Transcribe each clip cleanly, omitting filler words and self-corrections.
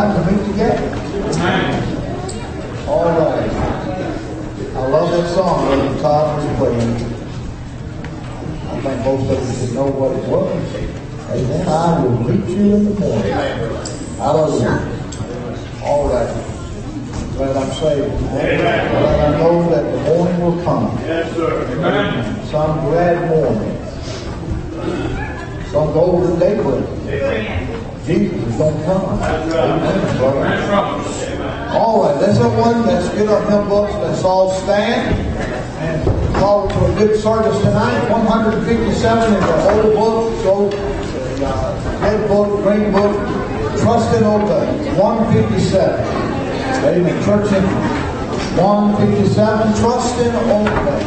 glad to meet together. All right. I love that song that Todd was playing. I think most of you should know what it was. Amen. I will meet you in the morning. Hallelujah. All right. Glad I'm saved. Amen. Glad I know that the morning will come. Yes, sir. Amen. Some glad morning. Some golden daybreak. Amen. Jesus is going to come. That's right. Amen. That's right. All right. Let's everyone. Let's get our hymn books. Let's all stand and call to a good service tonight. 157 in the old book, so red book, green book. Trust and obey. 157. Amen. Church in 157. Trust and obey.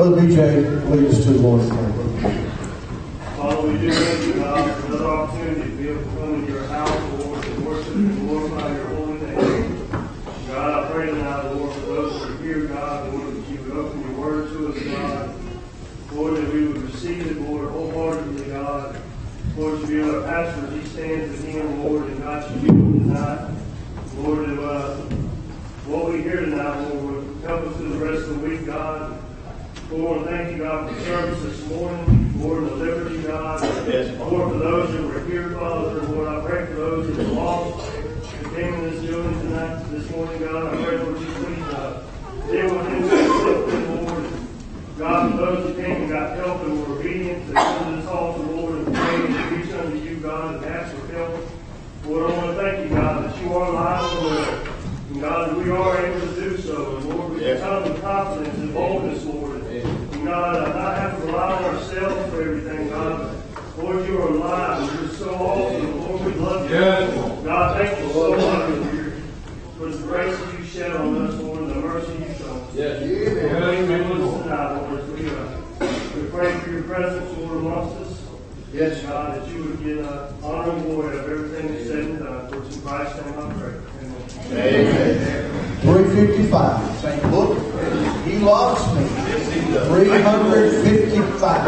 Brother BJ, lead us to the Lord in prayer. Father, we do thank you, God, for another opportunity to be able to come into your house, Lord, to worship and glorify your holy name. God, I pray tonight, Lord, for those who are here, God, Lord, that you would open your word to us, God. Lord, that we would receive it, Lord, wholeheartedly, God. Lord, to be our pastor as he stands with him, Lord, and God, to you tonight. Lord, and what we hear tonight, Lord, help us through the rest of the week, God. Lord, thank you, God, for the service this morning. Lord, the liberty, God. Lord, for those who were here, Father, Lord, I pray for those who are lost. Who came in this building tonight, this morning, God, I pray, Lord, you please deal with them, Lord. God, for those who came and got help and were obedient to come to this altar, Lord, and pray and reach unto you, God, and ask for help. Lord, I want to thank you, God, that you are alive and well. And God, we are able to do so. And Lord, we can come with confidence and boldness, Lord. And God, not have to rely on ourselves for everything, God. Lord, you are alive and you're so awesome. Lord, we love you. Yes. God, thank you so much for the grace that you shed on us, Lord, and the mercy you show us. Yes. Lord, we listen tonight, Lord, as we pray for your presence, Lord, amongst us. Yes, God, that you would get honor and glory of everything that's said and done. For it's in Christ's name I pray. Amen. 355. Same book. He loves me. 355.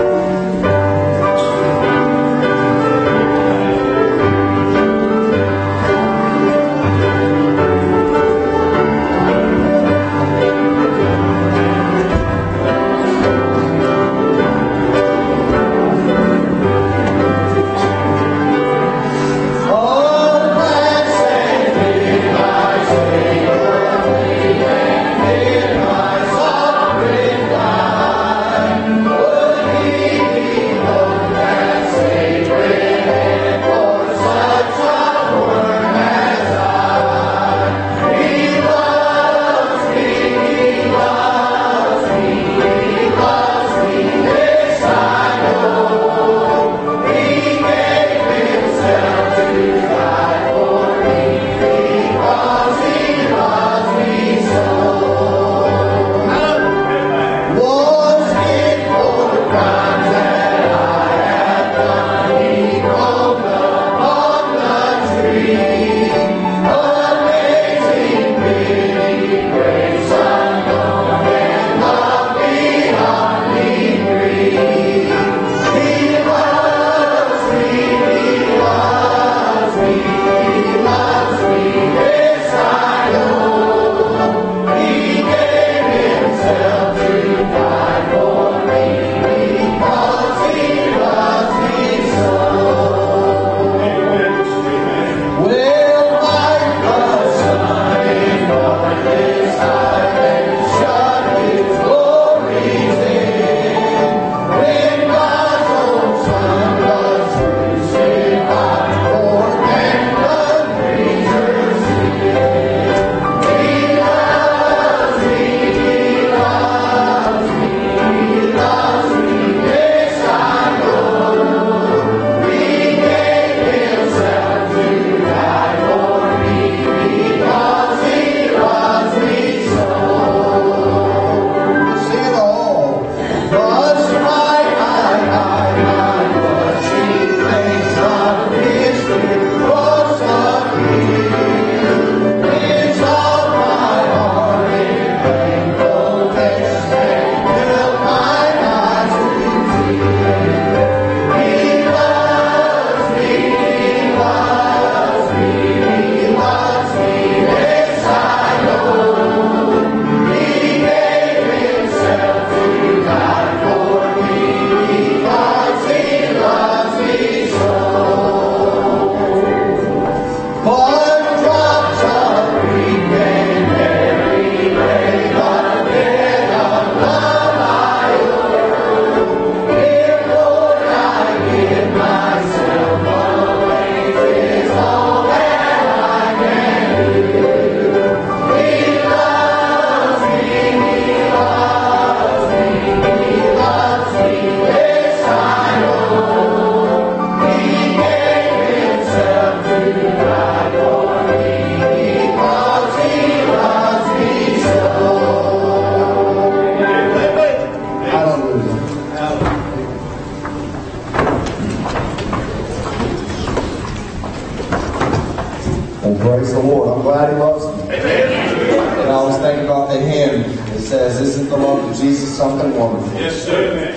Praise the Lord. I'm glad He loves me. And I was thinking about the hymn. It says, "Isn't the love of Jesus something wonderful?" Yes, sir.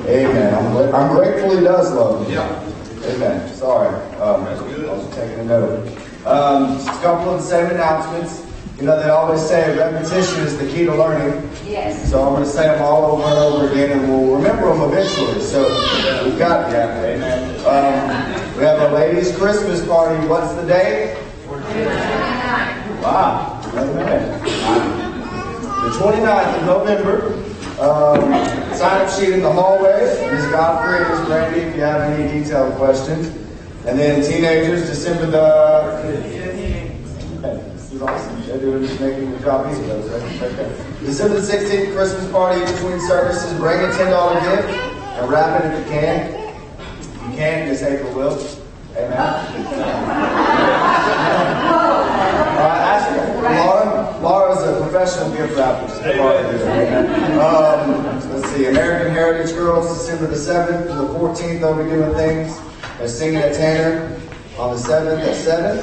Amen. I'm grateful He does love me. Yeah. Amen. Sorry. I was taking a note. Just a couple of the same announcements. You know, they always say repetition is the key to learning. Yes. So I'm going to say them all over and over again, and we'll remember them eventually. So we've got, amen. We have our ladies' Christmas party. What's the date? Wow. Amen. The 29th of November. Sign-up sheet in the hallway. Ms. Godfrey and Ms. Brandy, if you have any detailed questions. And then teenagers, December the... This is awesome. They're doing just making the copies of those, right? Okay. December the 16th, Christmas party in between services. Bring a $10 gift and wrap it if you can. If you can, Miss April will. Amen. Laura's a professional gift wrapper. Let's see. American Heritage Girls, December the 7th to the 14th, they'll be doing things. They're singing at Tanner on the 7th at 7.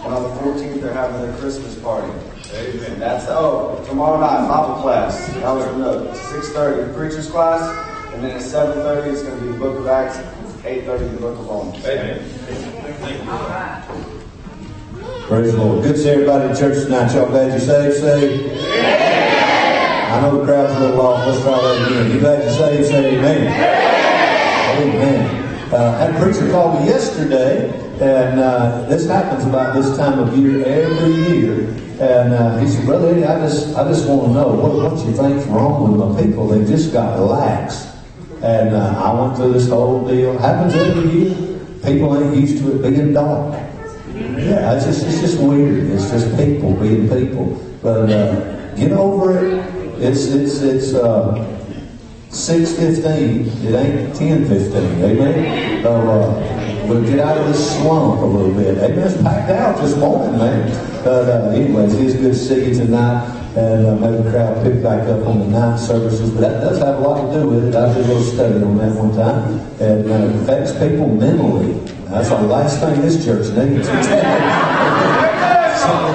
And on the 14th, they're having their Christmas party. Amen. That's tomorrow night, Bible class. That was the note. 6:30, preacher's class. And then at 7:30, it's going to be the Book of Acts. 8:30, the Book of Romans. Amen. All right. Praise the Lord. Good to see everybody in church tonight. Y'all glad you're saved? I know the crowd's a little off. Let's try that again. You glad you're saved? Say amen. Amen. Had a preacher call me yesterday, and this happens about this time of year every year. And he said, Brother Eddie, I just want to know what you think's wrong with my people. They just got lax. And I went through this whole deal. Happens every year. People ain't used to it being dark. Yeah, it's just weird. It's just people being people. But get over it. It's 6:15. It ain't 10:15. Amen. We'll get out of this slump a little bit. Amen. It's packed out this morning, man. But anyways, it's good to see you tonight. And maybe the crowd picked back up on the night services, but that does have a lot to do with it. I did a little study on that one time, and it affects people mentally. That's the last thing this church needs. Something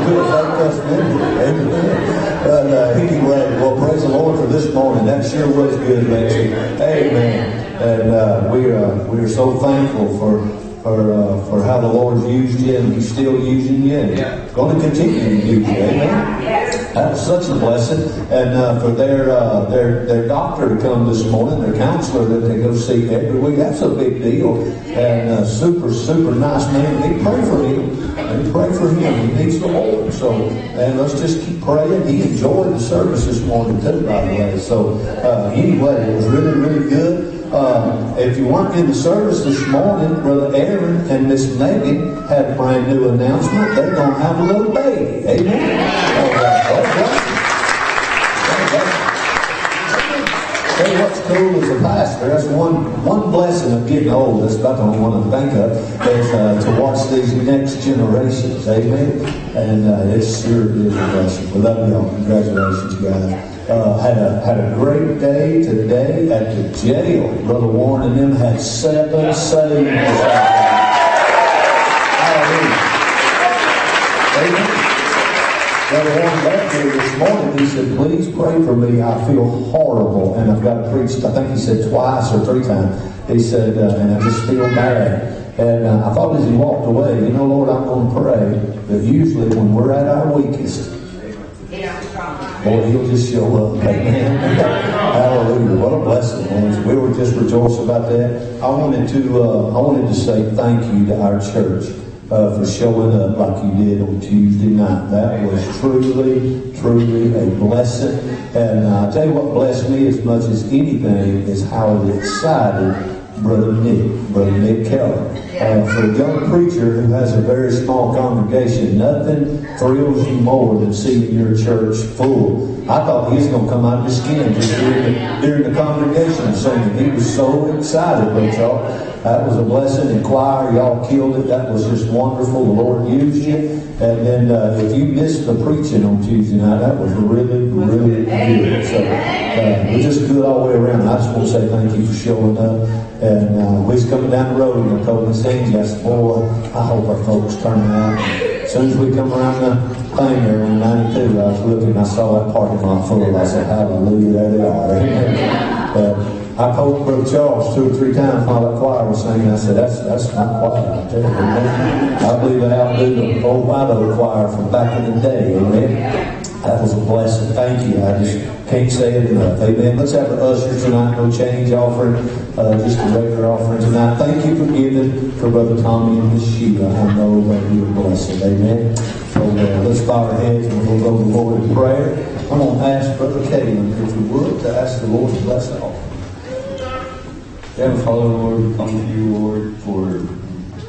to affect us mentally. Amen. But anyway, well, praise the Lord for this morning. That sure was good, Lexi. Amen. And we are so thankful for how the Lord's used you, and He's still using you, and going to continue to use you. Amen. That was such a blessing. And for their doctor to come this morning, their counselor that they go see every week, that's a big deal. And super nice man. They pray for him. And pray for him. He needs the Lord. So, and let's just keep praying. He enjoyed the service this morning too, by the way. So anyway, it was really good. If you weren't in the service this morning, Brother Aaron and Miss Megan had a brand new announcement. They're going to have a little baby. Amen. Tell you what's cool as a pastor, that's one blessing of getting old. That's about the only one I think of, is to watch these next generations. Amen. And it sure is a blessing. We love y'all. Congratulations, guys. Had a great day today at the jail. Brother Warren and them had 7 saved. Hallelujah. Amen. Brother Warren left here this morning. He said, please pray for me. I feel horrible, and I've got to preach. I think he said twice or 3 times. He said, and I just feel bad. And I thought as he walked away, Lord, I'm going to pray that usually when we're at our weakest, boy, He'll just show up. Amen. Hallelujah. What a blessing, man. We were just rejoicing about that. I wanted to say thank you to our church for showing up like you did on Tuesday night. That was truly a blessing. And I'll tell you what blessed me as much as anything is how excited Brother Nick Keller. For a young preacher who has a very small congregation, nothing thrills you more than seeing your church full. I thought he was going to come out of his skin just during the congregation singing. He was so excited, but y'all, that was a blessing. In choir, y'all killed it. That was just wonderful. The Lord used you. And then if you missed the preaching on Tuesday night, that was really good. So we're just good all the way around. I just want to say thank you for showing up. And we was coming down the road and I told Miss Angie, I said, boy, I hope our folks turn out. As soon as we come around the thing there on 92, I was looking, I saw that parking lot full. I said, hallelujah, there they are. I told Brother Charles 2 or 3 times while that choir was singing, I said, that's not quiet. I tell you, I believe they outdo the old White Oak Choir from back in the day. Amen. That was a blessing. Thank you. I just can't say it enough. Amen. Let's have the ushers tonight. No change offering. Just a regular offering tonight. Thank you for giving for Brother Tommy and Miss Sheila. I know that you were blessed. Amen. So let's bow our heads and we'll go to the Lord in prayer. I'm going to ask Brother Caleb, if we would, to ask the Lord to bless the offering. Heavenly Father, Lord, we come to you, Lord, for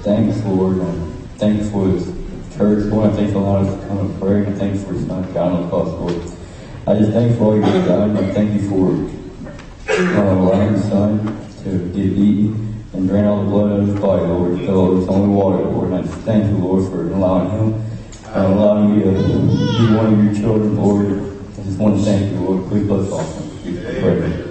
thanks, Lord, and thanks for this church, Lord. I thank you for allowing us to come and pray, and thanks for your Son, God on the cross, Lord. I just thank you for all you've done, and I thank you for allowing your Son to get eaten and drain all the blood out of his body, Lord, so it's only water, Lord. And I just thank you, Lord, for allowing him and allowing me to be one of your children, Lord. I just want to thank you, Lord. Please bless all of us. Pray.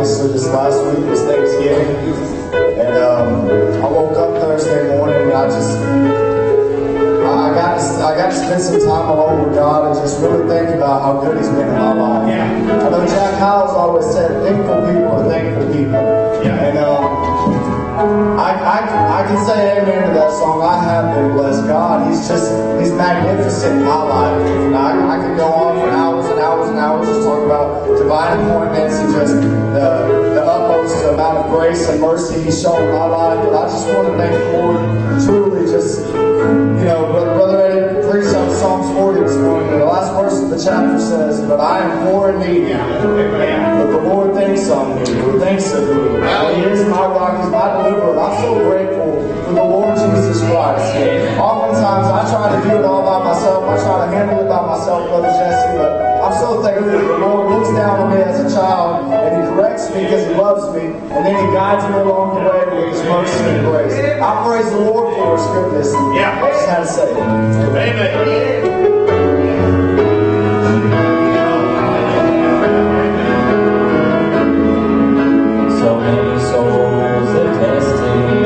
obviously this last week was Thanksgiving. And I woke up Thursday morning and I got to spend some time alone with God and just really think about how good He's been in my life. I know Jack Hyles always said, thankful people are thankful people. And I can say amen to that song. I have been blessed. God, He's magnificent in my life. I could go on for hours and hours and hours just talking about divine appointments and just the utmost amount of grace and mercy He's shown in my life. But I just want to thank the Lord truly just, Brother Eddie preached on Psalms 40 this morning. The last verse of the chapter says, but I am poor and needy, but the Lord thinks on me, or thinks of me. He is my rock, He's my deliverer. I'm so grateful for the Lord Jesus Christ. Oftentimes I try to do it all by myself. I try to handle it by myself, Brother Jesse, but I'm so thankful that the Lord looks down on me as a child and He corrects me because He loves me, and then He guides me along the way with His mercy and grace. I praise the Lord for His goodness. I just had to say it. Amen. So many souls have tested Him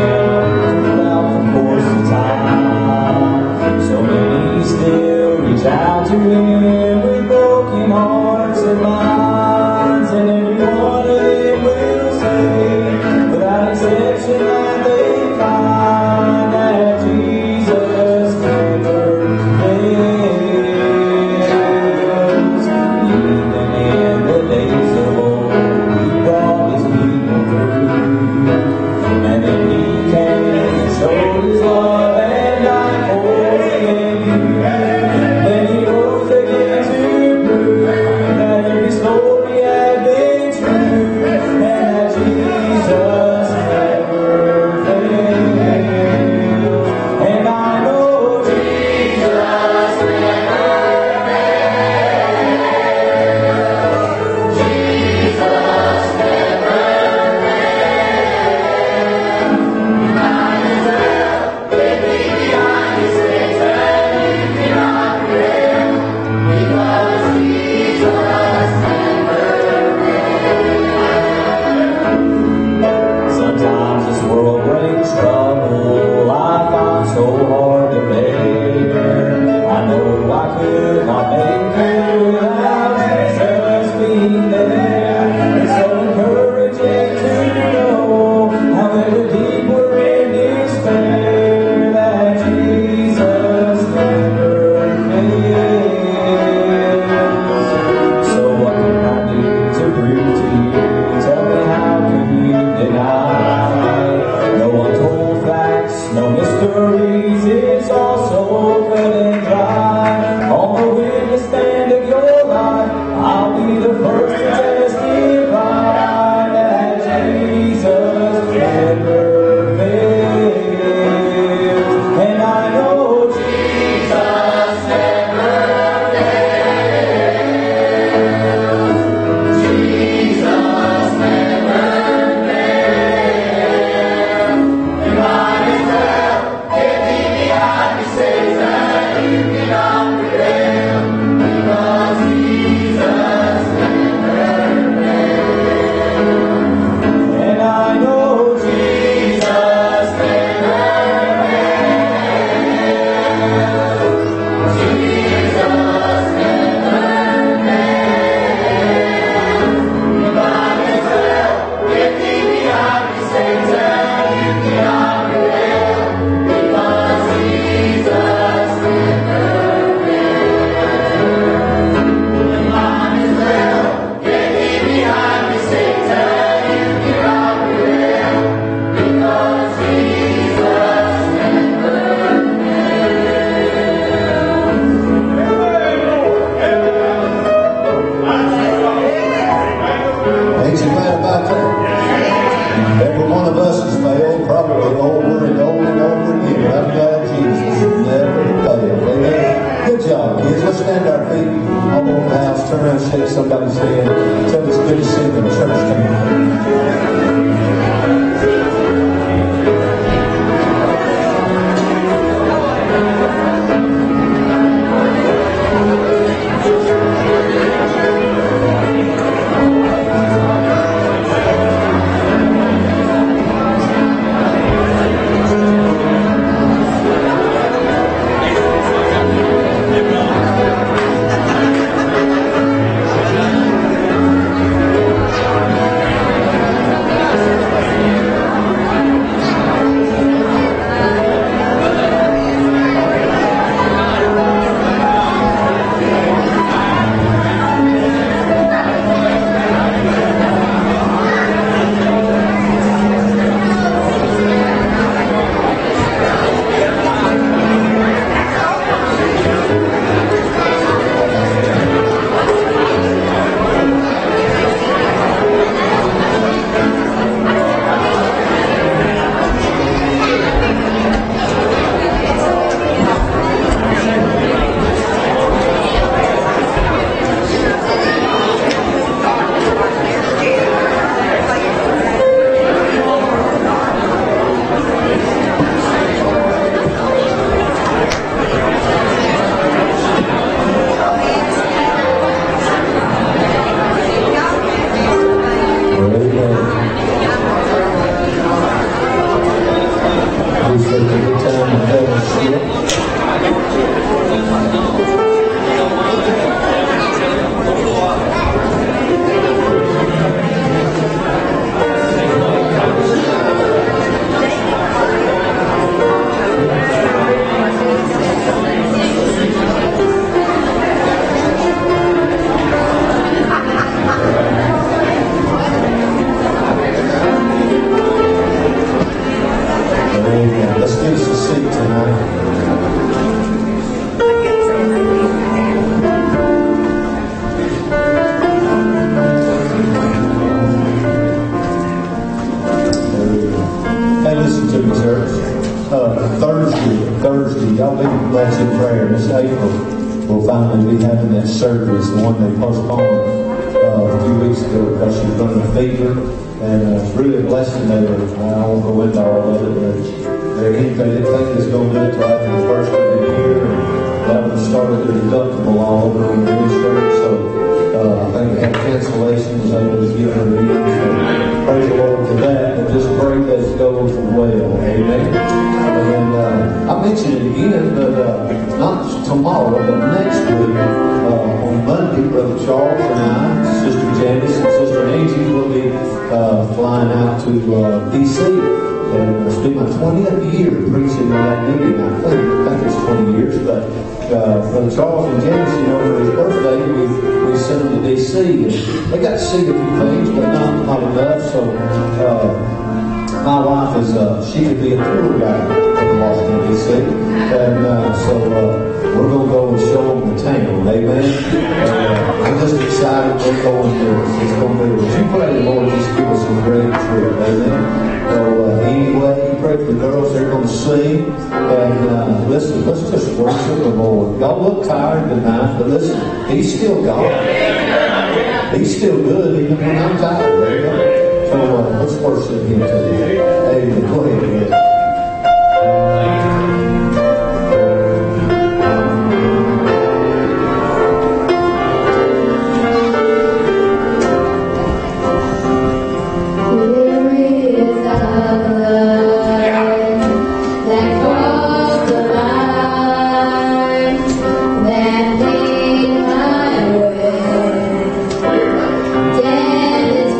throughout the course of time. So many still reach out to Him with broken hearts and minds, and every one of them will say, without exception, that they find that Jesus never fails. Even in the days of old, He brought His people through, and then He came and showed His love and died for you. Then He rose again to prove that every story had been true, and that Jesus never fails. And I know Jesus never fails. Jesus never fails. You might as well get me behind His face and you cannot fail, because Jesus never fails. Sometimes this world brings trouble I find so hard to bear. I know I could not make it without Jesus being there. It's so encouraging to know, however deep we're in despair, that Jesus never fails. So what can I do to prove to you? Tell me, how can you deny? No untold facts, no mysteries, it's all so cut and dry. On the witness stand of your life, I'll be the first to testify that Jesus never fails. And I know Jesus never fails. Jesus never fails. You might as well get me behind me, Satan, you cannot prevail, because Jesus never fails. And I know Jesus never fails. Jesus never fails. You might as well get me behind me, Satan, you cannot prevail, because Jesus never fails. You might as well get me behind me, Satan, you cannot prevail, because Jesus never Ain't you glad about that? Every one of us has failed probably over and over and over again. But I'm glad Jesus never failed. Amen. Good job, kids. Let's stand our feet all over the house. Turn around and shake somebody's hand. Tell them it's good to see them in church tonight. Y'all be blessed in prayer. This April, we'll finally be having that service, the one they postponed a few weeks ago because she's running a fever. And it's really a blessing there. I won't go into all of it, but they didn't think it was going to do it till after the first of the year. And that would have started their deductible all over on the insurance. So I think we had cancellations, was able to give her in. So praise the Lord for that. But just pray that it goes well. Amen. And I mentioned it again, but not tomorrow, but next week, on Monday, Brother Charles and I, Sister Janice and Sister Angie will be flying out to D.C. And it's been my 20th year preaching in that meeting. I think it's 20 years, but Brother Charles and Janice, for his birthday, we sent them to D.C. and they got to see a few things, but not enough. So my wife is she could be a tour guide from Washington D.C. and so we're going to go and show them the town. Amen. I'm just excited we're going to. It's going to be. Would you pray the Lord just give us a great trip? Amen. So anyway, you pray for the girls. They're going to sing. And listen, let's just worship the Lord. Y'all look tired tonight, but listen, He's still God. He's still good even when I'm tired. Amen. So let's worship Him today. Amen. Go ahead. That made my way. Dead is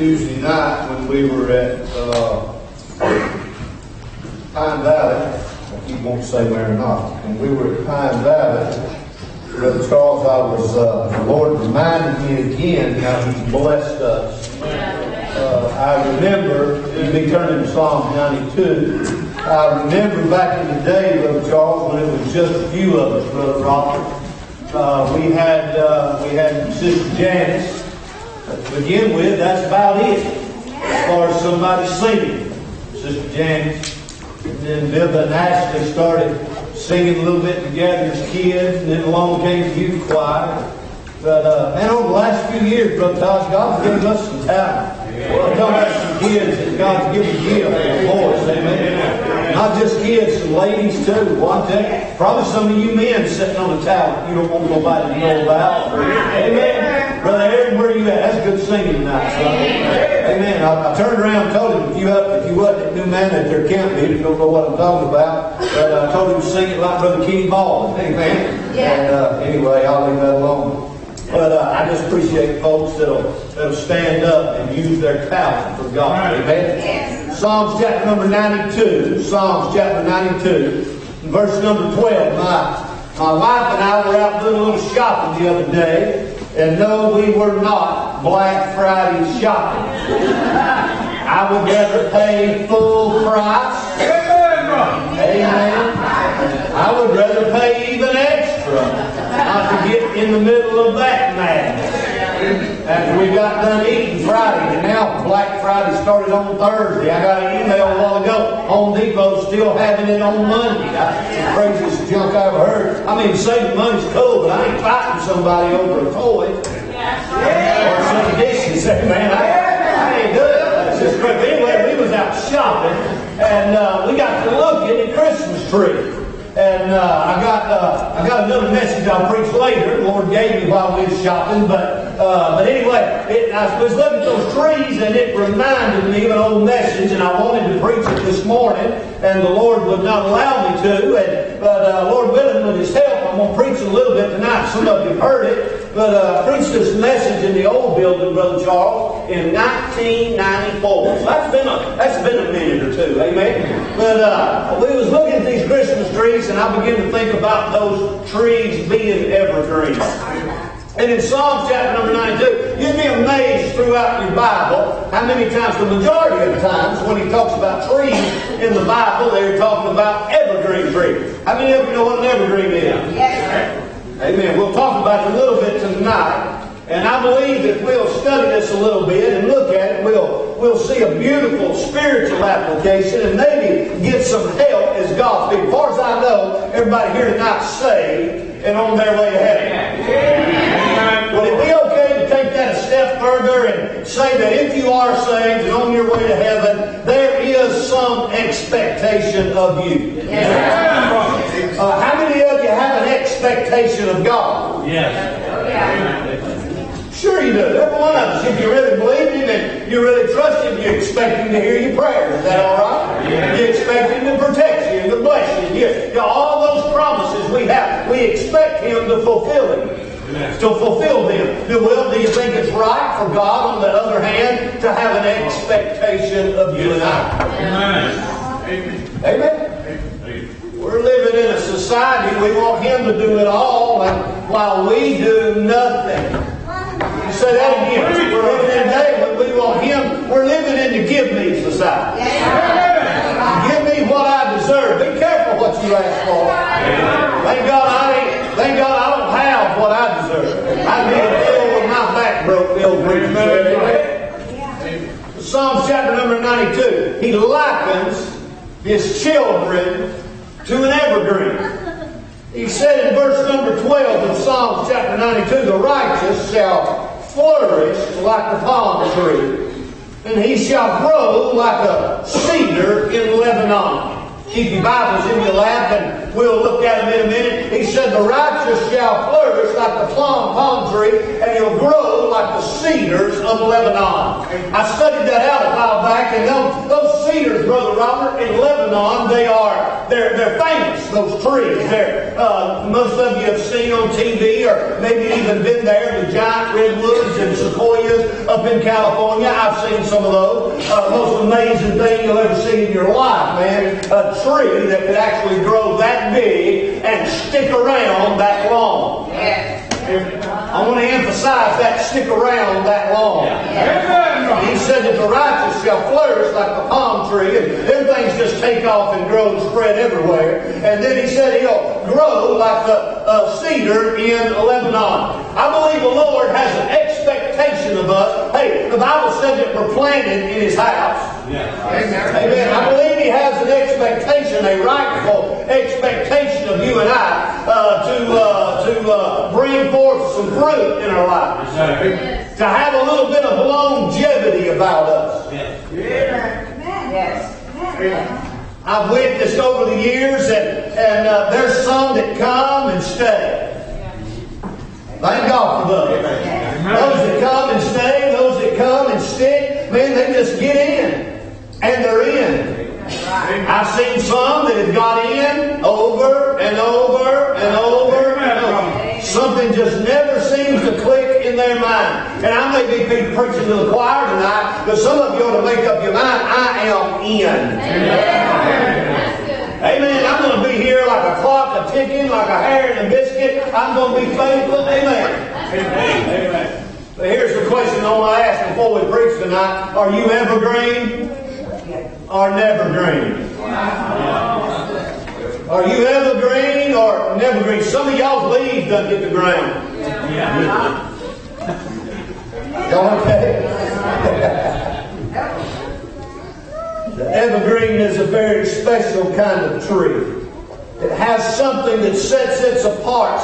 Tuesday night when we were at Pine Valley. He won't say Maranatha. When we were at Pine Valley, Brother Charles, the Lord reminded me again how He's blessed us. I remember, you'd be turning to Psalm 92. I remember back in the day, Brother Charles, when it was just a few of us, Brother Robert. We had Sister Janice. To begin with, that's about it. As far as somebody singing, Sister Janice. And then Bill and Ashley started singing a little bit together as kids, and then along came the youth choir. But man, over the last few years, Brother Tosh, God's given us some talent. I'm talking about some kids that God's given gifts and voice, amen. Not just kids, some ladies too. Well, I'm telling you, probably some of you men sitting on a talent you don't want nobody to know about. Amen. Brother Aaron, where are you at? That's good singing tonight, son. Amen. I turned around and told him, if you wasn't at New Man at their camp meeting, you don't know what I'm talking about. But I told him to sing it like Brother Kenny Ball. Amen. And anyway, I'll leave that alone. But I just appreciate folks that'll stand up and use their talent for God. Amen. Psalms chapter number 92. Psalms chapter 92. Verse number 12. My wife and I were out doing a little shopping the other day. And no, we were not Black Friday shopping. I would rather pay full price. Amen. I would rather pay even extra. Not to get in the middle of that madness. After we got done eating Friday, and now Black Friday started on Thursday. I got an email a while ago. Home Depot's still having it on Monday. That's the craziest junk I've ever heard. I mean, saving money's cool, but I ain't fighting somebody over a toy. Or some dishes. Man, I ain't good. That's just great. But anyway, we was out shopping, and we got to look at the Christmas tree. And I got another message I'll preach later. The Lord gave me while we was shopping. But anyway, I was looking at those trees, and it reminded me of an old message, and I wanted to preach it this morning, and the Lord would not allow me to. But Lord willing, with His help, I'm going to preach a little bit tonight. Some of you have heard it. But I preached this message in the old building, Brother Charles, in 1994. So that's been a minute or two, amen. But we was looking at these Christmas trees, and I began to think about those trees being evergreen. And in Psalm chapter number 92, you'd be amazed throughout your Bible how many times, the majority of the times, when He talks about trees in the Bible, they're talking about evergreen trees. How many of you know what an evergreen is? Yes. Amen. We'll talk about it a little bit tonight. And I believe that we'll study this a little bit and look at it. We'll see a beautiful spiritual application and maybe get some help as God's people. As far as I know, everybody here tonight's saved and on their way to heaven. Would it be okay to take that a step further and say that if you are saved and on your way to heaven, there is some expectation of you? How many of you have an expectation of God? Yes. Sure you do. Every one of us. If you really believe Him and you really trust Him, you expect Him to hear your prayers. Is that all right? Yeah. You expect Him to protect you and to bless you. All those promises we have, we expect Him to fulfill them. To fulfill them. Do you think it's right for God, on the other hand, to have an expectation of you and I? Amen. Amen. We're living in a society, we want Him to do it all, while we do nothing. You say that again. We're living in a day when we want Him. We're living in the give me society. Give me what I deserve. Be careful what you ask for. Thank God I don't have what I deserve. I'd be ill with my back broke, ill preacher. Psalms chapter number 92. He likens His children to an evergreen. He said in verse number 12 of Psalms chapter 92, the righteous shall flourish like the palm tree, and he shall grow like a cedar in Lebanon. Keep your Bibles in your lap, and we'll look at them in a minute. He said, the righteous shall flourish like the palm tree, and he'll grow like the cedars of Lebanon. I studied that out a while back, and those cedars, Brother Robert, in Lebanon, they're famous, those trees. Most of you have seen on TV, or maybe even been there, the giant redwoods and sequoias good up in California. I've seen some of those. Most amazing thing you'll ever see in your life, man. A tree that could actually grow that big and stick around that long. I want to emphasize that stick around that long. He said that the righteous shall flourish like the palm tree, and them things just take off and grow and spread everywhere. And then he said he'll grow like the cedar in Lebanon. I believe the Lord has an expectation of us. Hey, the Bible said that we're planted in His house. Amen. I believe He has an expectation, a rightful expectation of you and I to bring forth some fruit in our lives. To have a little bit of longevity about us. I've witnessed over the years, and there's some that come and stay. Thank God for those. Those that come and stay, those that come and stick, man, they just get in. And they're in. I've seen some that have got in over and over and over and over. Something just never seems to click in their mind. And I may be preaching to the choir tonight, but some of you ought to make up your mind, I am in. Amen. I'm going to be here like a clock, a ticking, like a hair and a biscuit. I'm going to be faithful. Amen. Amen. But here's the question I want to ask before we preach tonight. Are you evergreen or never green? Are you evergreen or never green? Some of y'all's leaves doesn't hit the ground. Y'all okay? The evergreen is a very special kind of tree. It has something that sets it apart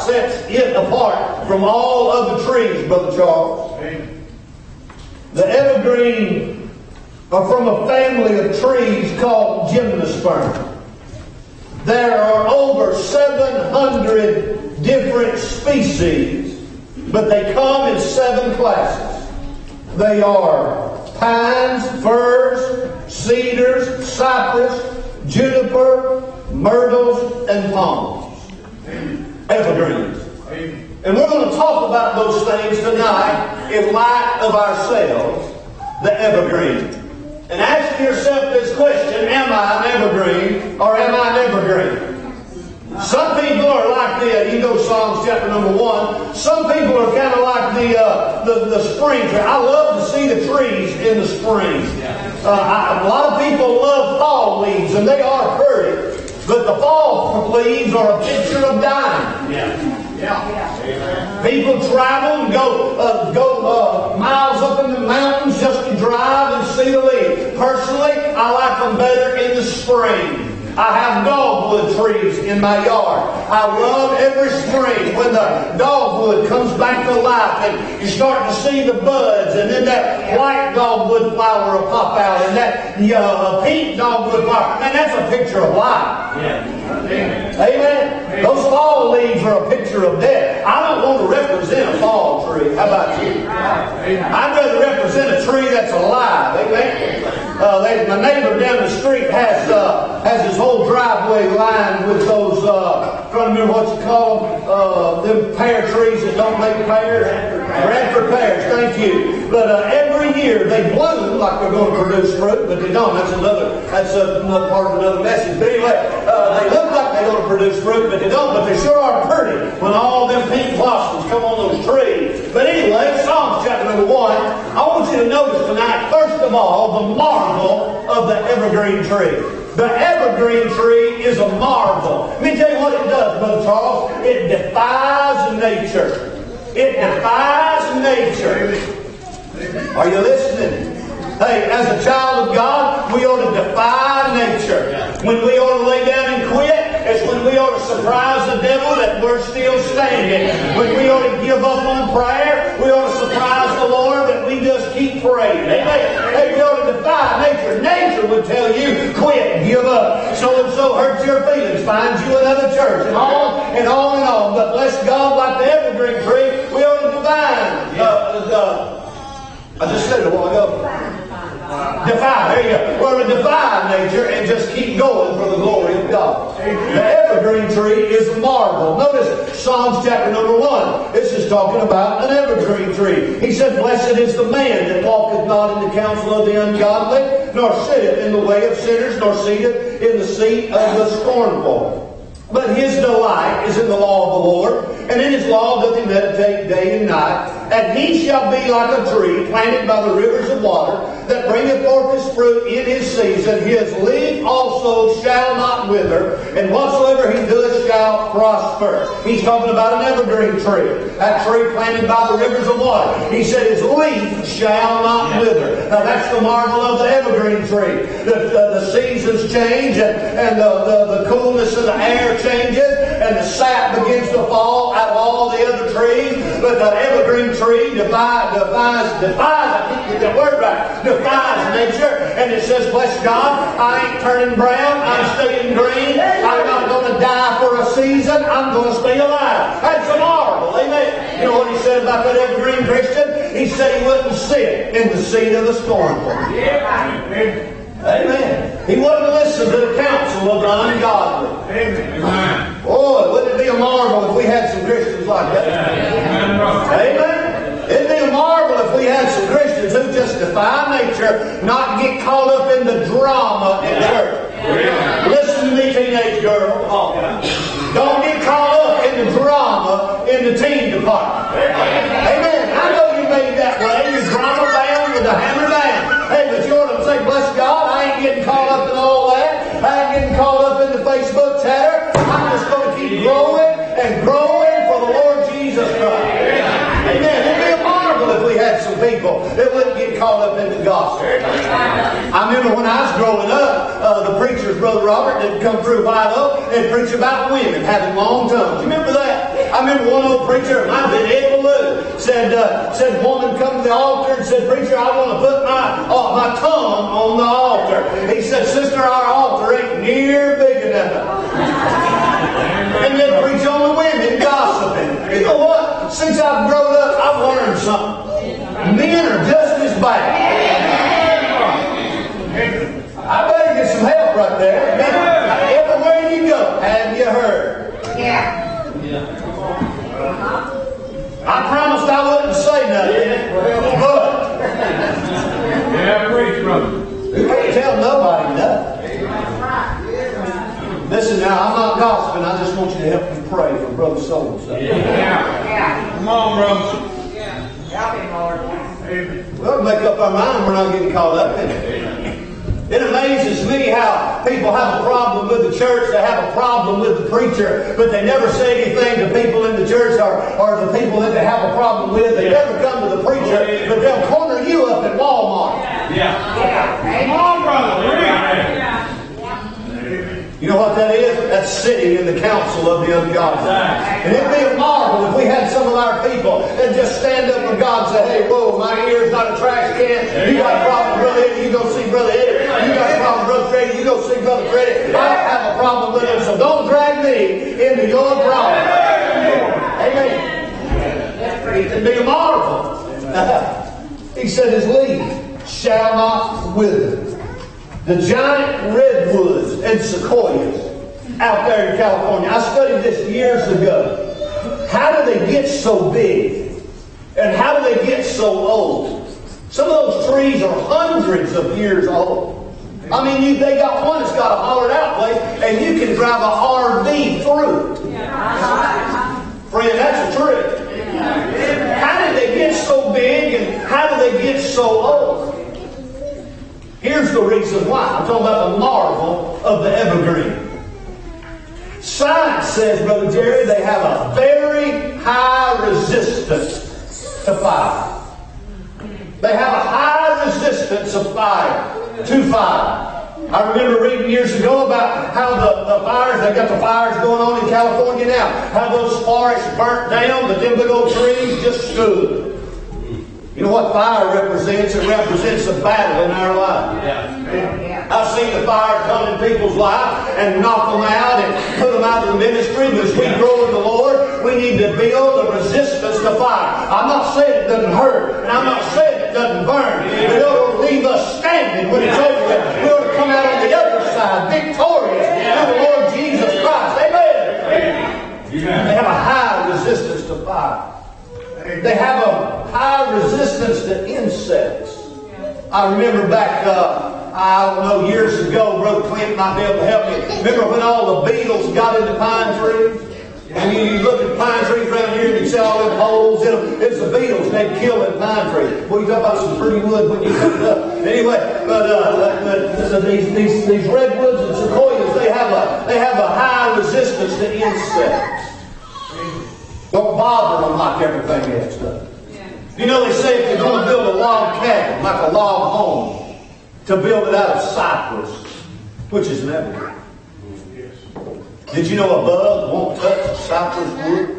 from all other trees, Brother Charles. The evergreen are from a family of trees called gymnosperm. There are over 700 different species, but they come in 7 classes. They are pines, firs, cedars, cypress, juniper, myrtles, and palms. Evergreens. And we're going to talk about those things tonight in light of ourselves, the evergreen. And ask yourself this question, am I an evergreen or am I never green? Some people are like you go Psalms chapter number 1. Some people are kind of like the spring tree. I love to see the trees in the spring. A lot of people love fall leaves, and they are pretty. But the fall leaves are a picture of dying. People travel and go miles up in the mountains just to drive and see the leaves. Personally, I like them better in the spring. I have dogwood trees in my yard. I love every spring when the dogwood comes back to life and you start to see the buds, and then that white dogwood flower will pop out, and that pink dogwood flower. Man, that's a picture of life. Amen. Those fall leaves are a picture of death. I don't want to represent a fall tree. How about you? I'd rather represent a tree that's alive. Amen. My neighbor down the street has his whole driveway lined with those, trying to remember what you call them pear trees that don't make pears. Bradford pears, thank you. But every year they bloom like they're going to produce fruit, but they don't. That's another part of another message. But anyway, they look like they're going to produce fruit, but they don't. But they sure are pretty when all them pink blossoms come on those trees. But anyway, Psalms chapter number 1, I want you to notice tonight, first of all, the marvel of the evergreen tree. The evergreen tree is a marvel. Let me tell you what it does, Brother Charles. It defies nature. It defies nature. Are you listening? Hey, as a child of God, we ought to defy nature. When we ought to lay down and quit, it's when we ought to surprise the devil that we're still standing. When we ought to give up on prayer, we ought to surprise the Lord that we just keep praying. Amen. Hey, we ought to defy nature. Nature would tell you, quit, give up. So-and-so hurts your feelings, find you another church, and on and on and on. But bless God, like the evergreen tree, we ought to I just said it a while ago. Defy, there you go. We're to defy nature and just keep going for the glory of God. The evergreen tree is a marvel. Notice Psalms chapter number 1. This is talking about an evergreen tree. He said, blessed is the man that walketh not in the counsel of the ungodly, nor sitteth in the way of sinners, nor sitteth in the seat of the scornful. But his delight is in the law of the Lord, and in his law doth he meditate day and night. And he shall be like a tree planted by the rivers of water, that bringeth forth his fruit in his season. His leaf also shall not wither, and whatsoever he doeth shall prosper. He's talking about an evergreen tree. That tree planted by the rivers of water. He said his leaf shall not wither. Now that's the marvel of the evergreen tree. The seasons change, and the coolness of the air changes, and the sap begins to fall out of all the other trees. But the evergreen tree defies, I can't get that word right, defies nature. And it says, bless God, I ain't turning brown, I'm staying green. I'm not going to die for a season, I'm going to stay alive. That's a marvel, amen. You know what he said about that evergreen Christian? He said he wouldn't sit in the seat of the scornful. Amen. He wouldn't listen to the counsel of the ungodly. Amen. Boy, wouldn't it be a marvel if we had some Christians like that? Amen. It'd be a marvel if we had some Christians who just defy nature, not get caught up in the drama in church. Listen to me, teenage girl. Don't get caught up in the drama in the teen department. Amen. I know you made that way. You're drama bound with the hammer down. Hey, but you ought to say, bless God, I ain't getting caught up in all that. I ain't getting caught up in the Facebook chatter. I'm just going to keep growing and growing for the Lord Jesus Christ. Amen. It'd be a marvel if we had some people that wouldn't get caught up in the gospel. I remember when I was growing up, the preachers, Brother Robert, that come through White Oak and preach about women having long tongues. You remember that? I remember one old preacher, it might have been Ed Ballou, said woman come to the altar and said, preacher, I want to put my tongue on the altar. He said, sister, our altar ain't near big enough. And then preach on the women gossiping. You know what? Since I've grown up, I've learned something. Men are just as bad. I better get some help right there. Everywhere you go, have you heard? Yeah. I promised I wouldn't say nothing, but preach, brother. you can't tell nobody nothing. Listen now, I'm not gossiping. I just want you to help me pray for Brother Soul's sake. Yeah. Come on, brother. Help him, Lord. We'll make up our mind we're not getting caught up in it. It amazes me how people have a problem with the church, they have a problem with the preacher, but they never say anything to people in the church or the people that they have a problem with. They never come to the preacher, but they'll corner you up at Walmart. Come on, brother. You know what that is? That's sitting in the council of the ungodly. And it'd be a marvel if we had some of our people that just stand up for God and say, hey, whoa, my ear's not a trash can. You got a problem, Brother Eddie, you go see Brother Eddie. You got a problem, Brother Freddie, you go see Brother Freddie. I don't have a problem with him, so don't drag me into your problem. Amen. It'd be a marvel. He said his leaf shall not wither. The giant redwoods and sequoias out there in California. I studied this years ago. How do they get so big? And how do they get so old? Some of those trees are hundreds of years old. I mean, they got one that's got a hollowed out place, and you can drive a RV through it. Friend, that's a tree. How did they get so big, and how do they get so old? Here's the reason why. I'm talking about the marvel of the evergreen. Science says, Brother Jerry, they have a very high resistance to fire. They have a high resistance to fire. I remember reading years ago about how the fires, they got the fires going on in California now, how those forests burnt down, but them big old trees just stood. You know what fire represents? It represents a battle in our life. I've seen the fire come in people's lives and knock them out and put them out of the ministry. But as we grow in the Lord, we need to build a resistance to fire. I'm not saying it doesn't hurt, and I'm not saying it doesn't burn. But it ought to leave us standing when it's over with. We ought to come out on the other side victorious through the Lord Jesus Christ. Amen. to fire. They have a high resistance to insects. I remember back, I don't know, years ago, Brother Clint might be able to help me. Remember when all the beetles got into pine trees? And you look at pine trees around here and you see all them holes in them. It's the beetles they'd kill in pine trees. Well, you talk about some pretty wood when you cut it up. Anyway, but these redwoods and sequoias, they have a high resistance to insects. Don't bother them like everything else does. You know, they say if you're going to build a log cabin, like a log home, to build it out of cypress, which is an evergreen. Did you know a bug won't touch cypress wood?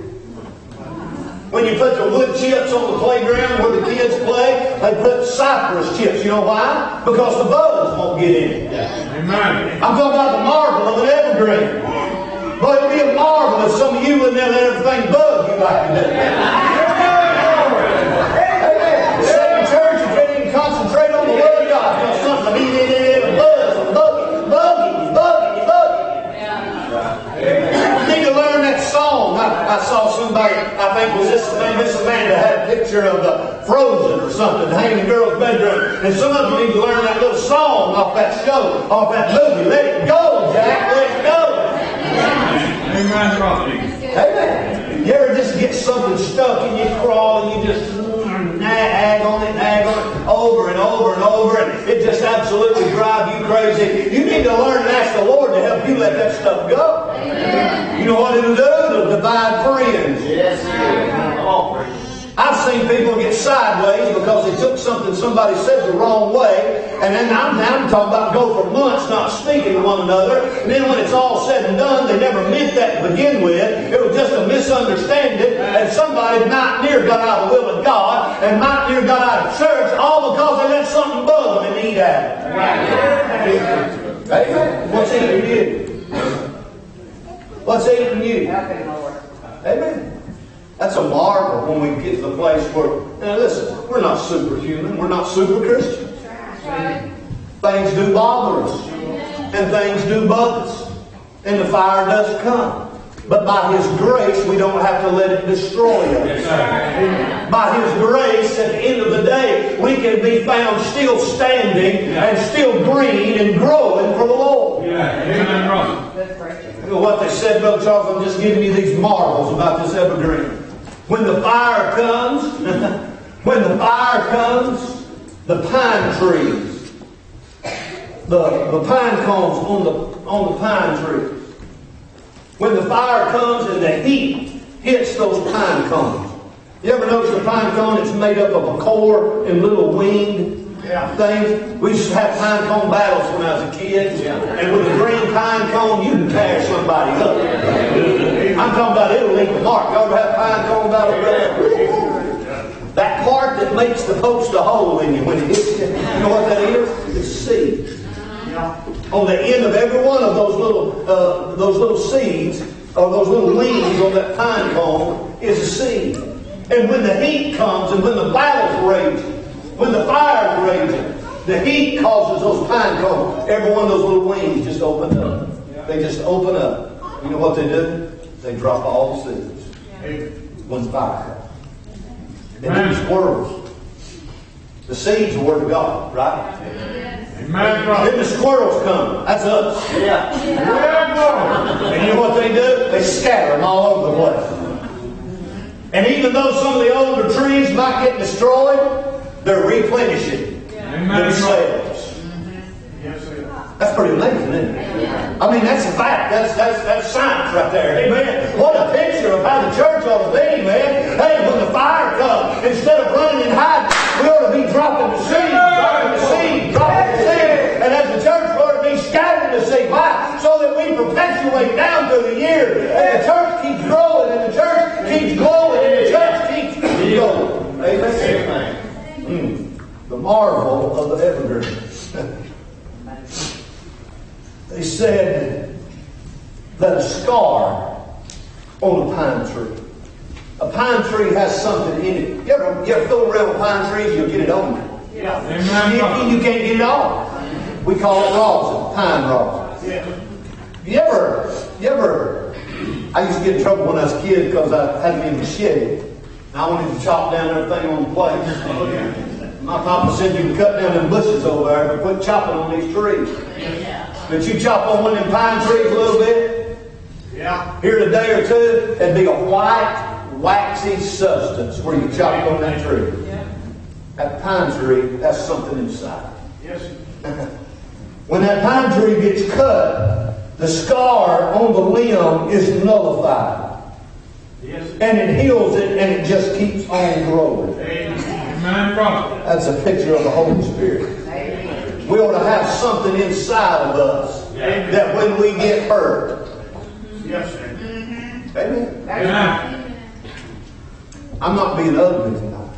When you put the wood chips on the playground where the kids play, they put cypress chips. You know why? Because the bugs won't get in it. Amen. I'm talking about the marvel of an evergreen. But it'd be a marvel if some of you wouldn't let everything bug you like to do. Sit in church and can't even concentrate on the Word of God. You know, something to eat in You need to learn that song. I saw somebody, I think was this Miss Amanda, had a picture of Frozen or something hanging in the girl's bedroom. And some of you need to learn that little song off that show, off that movie. Let it go, Jack. Let it go. Amen, brother. Amen. You ever just get something stuck and you crawl and you just nag on it over and over and over, and it just absolutely drives you crazy. You need to learn and ask the Lord to help you let that stuff go. Amen. You know what it'll do? It'll divide friends. Yes. I've seen people get sideways because they took something somebody said the wrong way, and then I'm talking about go for months not speaking to one another, and then when it's all said and done, they never meant that to begin with. It was just a misunderstanding, and somebody might near got out of the will of God, and might near got out of church, all because they let something bug them and eat at it. Amen. What's eating you? What's eating you? Amen. That's a marvel when we get to the place where, now listen, we're not superhuman. We're not super Christians. Things do bother us. And things do bug us. And the fire does come. But by His grace, we don't have to let it destroy us. By His grace, at the end of the day, we can be found still standing and still green and growing for the Lord. You know what they said, Brother Charles? I'm just giving you these marvels about this evergreen. When the fire comes, the pine trees, the pine cones on the pine tree. When the fire comes and the heat hits those pine cones. You ever notice a pine cone? It's made up of a core and little winged things. We used to have pine cone battles when I was a kid. And with a green pine cone, you can tear somebody up. I'm talking about it'll leave a mark. Y'all ever have pine cone battle? That part that makes the post a hole in you when it hits you. You know what that is? It's seed. On the end of every one of those little seeds, or those little leaves on that pine cone, is a seed. And when the heat comes, and when the battle's raging, when the fire's raging, the heat causes those pine cones, every one of those little wings just open up. They just open up. You know what they do? They drop all the seeds. When the fire comes. They do squirrels. The seeds are the Word of God, right? Then the squirrels come. That's us. Yeah. And you know what they do? They scatter them all over the place. And even though some of the older trees might get destroyed, they're replenishing themselves. That's pretty amazing, isn't it? I mean, that's a fact. That's science right there. Amen. What a picture of how the church ought to be, man. Hey, when the fire comes, instead of running and hiding, we ought to be dropping the seed, dropping the seed. And as the church, we ought to be scattering the seed. Why? So that we perpetuate down through the years. And the church keeps growing, and the church keeps glowing, and the church keeps going. Amen. The marvel of the evergreen. They said that a scar on a pine tree. A pine tree has something in it. You ever go around with pine trees, you'll get it on you. Yeah. You can't get it off. We call it rosin, pine rosin. Yeah. You ever I used to get in trouble when I was a kid because I had a machete. And I wanted to chop down everything on the place. My papa said you can cut down them bushes over there, but quit chopping on these trees. But you chop on one of them pine trees a little bit, here in a day or two, it'd be a white, waxy substance where you chop on that tree. That pine tree, that's something inside. Yes. When that pine tree gets cut, the scar on the limb is nullified. Yes. And it heals it, and it just keeps on growing. Amen, prophet. That's a picture of the Holy Spirit. We ought to have something inside of us that when we get hurt. Yes, sir. Amen. Amen. I'm not being ugly tonight,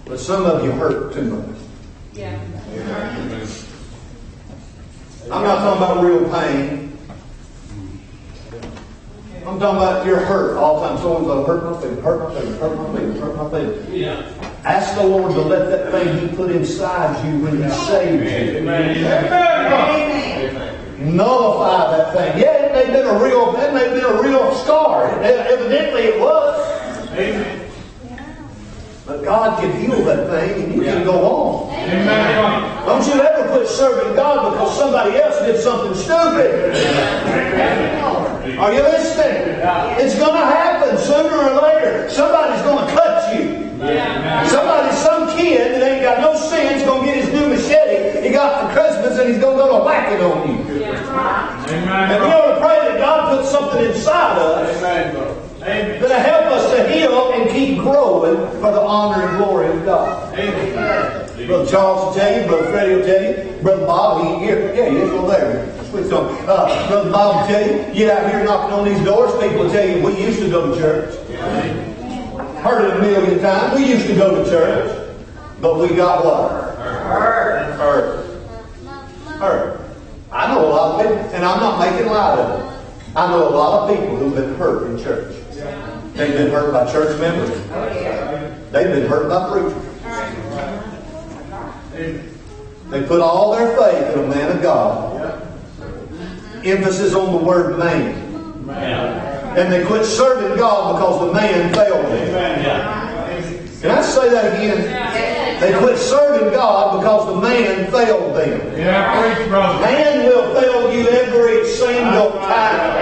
but some of you hurt too much. Yeah. I'm not talking about real pain. I'm talking about you're hurt all the time. Someone's going to hurt my feelings, hurt my feelings, hurt my feelings, hurt my feelings. Yeah. Ask the Lord to let that thing He put inside you when He saved you. Amen. Nullify that thing. Yeah, it may have been a real scar. Evidently it was. Amen. But God can heal that thing and you can go on. Amen. Don't you ever quit serving God because somebody else did something stupid. Are you listening? It's going to happen sooner or later. Somebody's going to cut you. Some kid that ain't got no sin is going to get his new machete he got for Christmas and he's going to go to whack it on you. And we ought to pray that God puts something inside us that'll help us to heal and keep growing for the honor and glory of God. Brother Charles will tell you, Brother Freddie will tell you, Brother Bob, he ain't here. Yeah, he is over there. Switch on. Brother Bob will tell you, you get out here knocking on these doors, people will tell you, we used to go to church. Heard it a million times. We used to go to church, but we got what? Hurt. I know a lot of people, and I'm not making light of it. I know a lot of people who've been hurt in church. They've been hurt by church members. They've been hurt by preachers. They put all their faith in a man of God. Emphasis on the word man. And they quit serving God because the man failed them. Can I say that again? They quit serving God because the man failed them. Yeah, preach, brother. Man will fail you every single time.